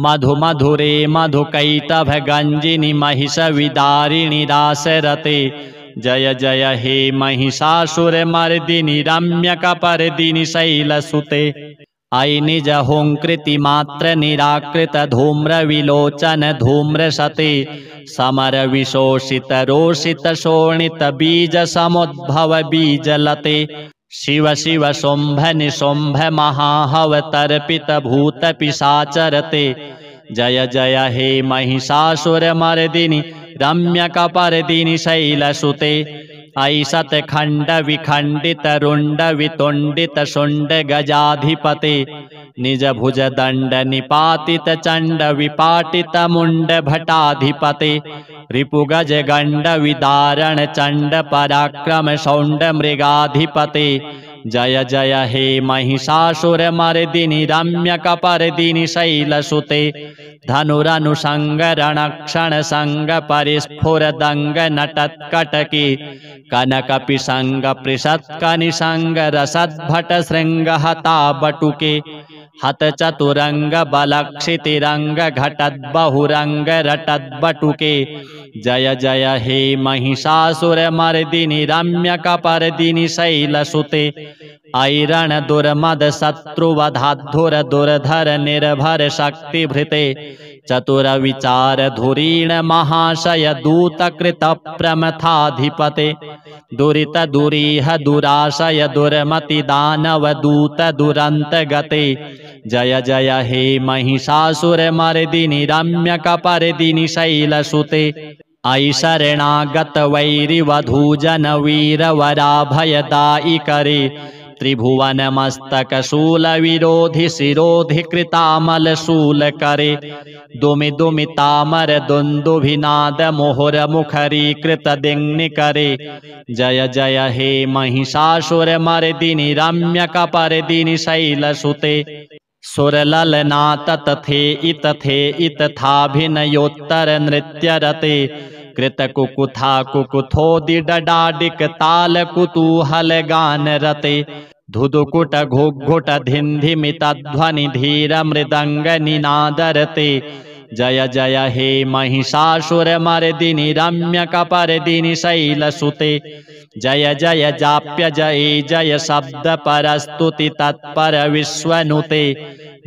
मधु मधुरे मधुकैटभ गंजिनि महिष विदारिणि रासरते जय जय हे महिषासुरमर्दिनि रम्यकपर्दिनि शैलसुते आई निज हुंकृति मात्र निराकृत धूम्र विलोचन धूम्र सते समर विशोषित रोषित शोणित बीज समुद्भव बीज लते शिव शिव शुंभ निशुंभ महाहव तर्पित भूत पिशाचरते जय जय हे महिषासुरमर्दिनि रम्यकपर्दिनि शैलसुते आई सतखंड विखंडित रुंड वितुंडित शुंड गजाधिपते निज भुज दंड निपातित चंड विपाटित मुंड भटाधिपते रिपु गज गंड विदारण चंड पराक्रम शौंड मृगाधिपते जय जय हे महिषासुरमर्दिनि रम्यकपर्दिनि शैलसुते धनुरनुसंग रणक्षण संग परिस्फुर दंग नटत्कटके कनक पिसंग पृषत्क निसंग रसद्भट श्रृंग हता बटुके हत चतुरंग बलक्षितिरंग घटद बहुरंग रटद बटुके जय जय हे महिषासुरमर्दिनि रम्यकपर्दिनि शैलसुते ऐरण दुर्मद शत्रुवधाधुर दुर्धर निर्भर शक्ति भृते चतुर विचार धुरीण महाशय दूत कृत प्रमथाधिपते दुरित दुरीह दुराशय दुर्मति दानव दूत दुरंत गते जय जय हे महिषासुरमर्दिनि रम्यकपर्दिनि शैलसुते आई शरणागत वैरि वधूजन वीर वराभयदायि करे त्रिभुवन मस्तक शूल विरोधि शिरोधि कृतामल शूल करे दुमि दुमि तामर दुंदुभिनाद मोहर मुखरी कृत दिग्नि करे जय जय हे महिषासुरमर्दिनि रम्यकपर्दिनि शैलसुते सुरललनात तथे इत थाभिनयोत्तर नृत्यरते कृत कुकुथा कुकुथोदि डडाडिक ताल कुतूहल गान रते धुदुकुट घुघुट धिंधिमित ध्वनि धीर मृदंग निनादरते जय जय हे महिषासुरमर्दिनि रम्यकपर्दिनि शैलसुते जय जय जाप्य जय जय शब्द परस्तुति तत्पर विश्वनुते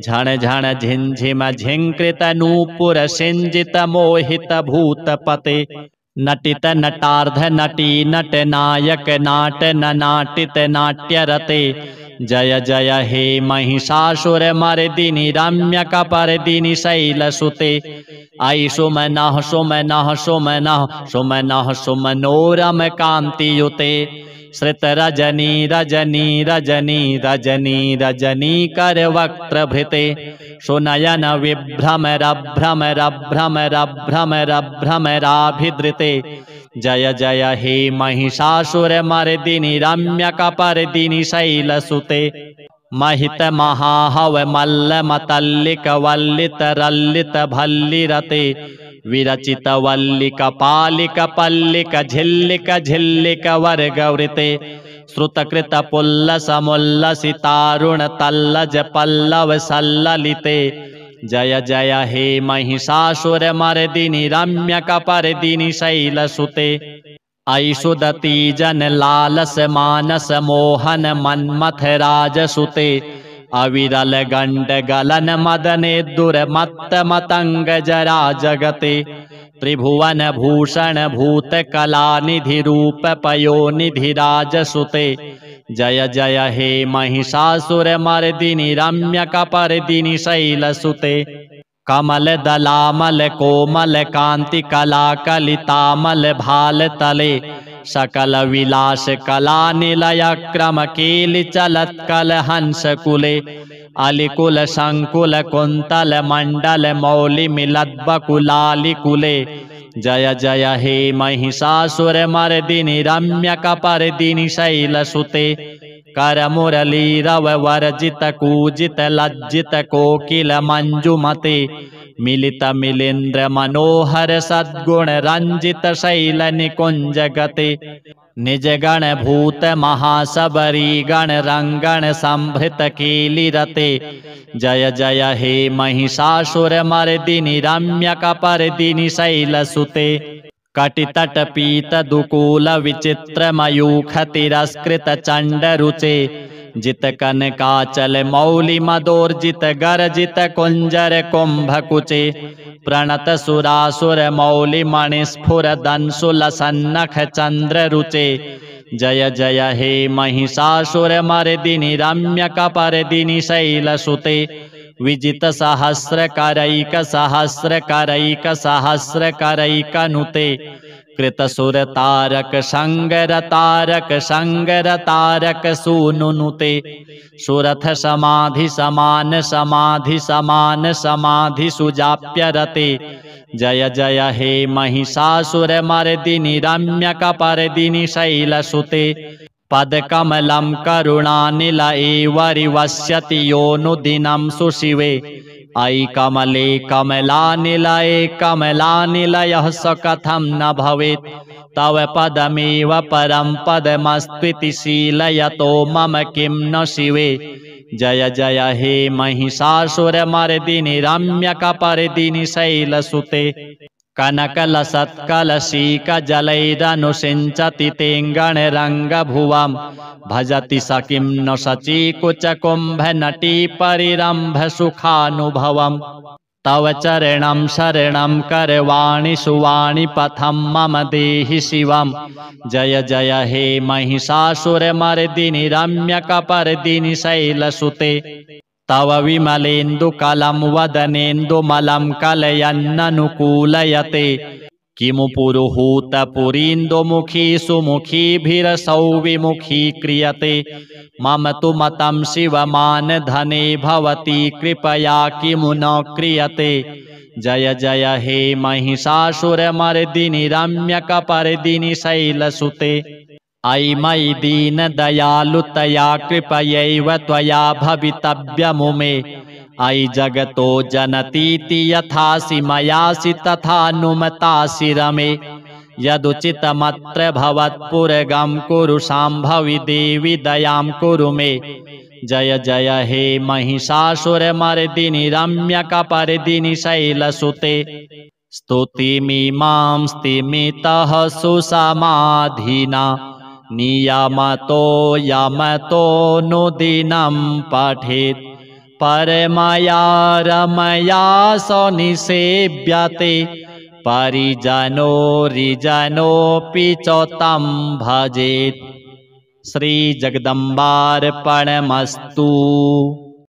झण झण झिंझिम झिंकृत नूपुर सिंजित मोहित भूतपते नटित नटार्ध नटी नट नायक नाट नाटित नाट्यरते जय जय हे महिषासुरमर्दिनि रम्यकपर्दिनि शैलसुते आई सुमनः सुमनः सुमनः सुमनः सुमनोरम कांतियुते श्रित रजनी रजनी रजनी रजनी रजनी कर वक्त्र भृते सुनयन विभ्रमर भ्रमर भ्रमर भ्रमर भ्रमराभिधृते जय जय हे महिषासुरमर्दिनि रम्यकपर्दिनि शैलसुते महित महाहव मल्ल मतल्लिक वल्लित रल्लित भल्लिरते विरचित वल्लिक पालिक पल्लिक झिल्लिक झिल्लिक वर्गवृते श्रुतकृत पुल्लस मुल्लसितारुण तल्लज पल्लव सल्ललिते जय जय हे महिषासुरमर्दिनि रम्यकपर्दिनि शैलसुते ऐसुदती जन लालस मानस मोहन मन्मथ राजसुते अविरल गंड गलन मदने दुर्मत्त मतंग जरा जगते त्रिभुवन भूषण भूत कला निधि रूप पयोनिधि राजसुते जय जय हे महिषासुरमर्दिनि रम्यकपर्दिनि शैलसुते कमल दलामल कोमल कांति कला कलितामल भाल तले सकल विलास कला निलय क्रम केलि चलत कल हंस कुले अलिकुल संकुल कुंतल मंडल मौलि मिलत बकुलालि कुले जय जय हे महिषासुरमर्दिनि रम्यकपर्दिनि शैलसुते कर मुरली रव वर्जित कूजित लज्जित कोकिल मंजुमते मिलित मिलिंद्र मनोहर सद्गुण रंजित शैल निकुंज गते निज गण भूत महासबरी गण रंगण संभृत केलिरते जय जय हे महिषासुरमर्दिनि रम्यकपर्दिनि शैलसुते कटितटपीतदुकूलविचित्रमयूखतिरस्कृतचण्डरुचे जितकनकाचलमौलिमदोर्जितगर्जितकुञ्जरकुम्भकुचे प्रणतसुरासुरमौलिमणिस्फुरदंशुलसन्नखचन्द्ररुचे जय जय हे महिषासुरमर्दिनि रम्यकपर्दिनि शैलसुते विजितसहस्रकरैकसहस्रकरैकसहस्रकरैकनुते कृतसुरतारक सूनुनुते सुरथ समाधि समान समाधि समान समाधि सुजाप्यरते जय जय हे महिषासुरमर्दिनि रम्यकपर्दिनि शैलसुते पदकमलं करुणानिल एवरिवस्यति योऽनुदिनं सुशिवे अयि कमले कमलानिलये कमलानिलयः स कथं न भवेत् तव पदमेव परं पदमस्त्विति शीलयतो मम किं न शिवे जय जय हे महिषासुरमर्दिनि रम्यकपर्दिनि शैलसुते कनकलसत्कलशीकजलैरनुषिञ्चति तेऽङ्गणरङ्गभुवं भजति स किं न शचीकुचकुम्भनटीपरिरम्भसुखानुभवम् तव चरणं शरणं करवाणि सुवाणि पथं मम देहि शिवं जय जय हे महिषासुरमर्दिनि रम्यकपर्दिनि शैलसुते तव विमलेन्दुकलं वदनेन्दुमलं कलयन्ननुकूलयते किमु पुरुहूतपुरीन्दुमुखी सुमुखीभिरसौ विमुखीक्रियते मम तु मतं शिवमानधने भवती कृपया किमु न क्रियते जय जय हे महिषासुरमर्दिनि रम्यकपर्दिनि शैलसुते अयि मयि दीनदयालुतया कृपयैव त्वया भवितव्यमुमे अयि जगतो जनतीति यथासि मयासि तथानुमतासि रमे यदुचितमत्र भवत्पुरगं कुरु शाम्भवि देवि दयां कुरु मे जय जय हे महिषासुरमर्दिनि रम्यकपर्दिनि शैलसुते स्तुतिमिमां स्तिमितः सुसमाधिना नियमतो यमतोऽनुदिनं पठेत् परमया रमया सनिसेव्यते परिजनो रिजनोऽपि च तं भजेत्। श्री जगदम्बार्पणमस्तु।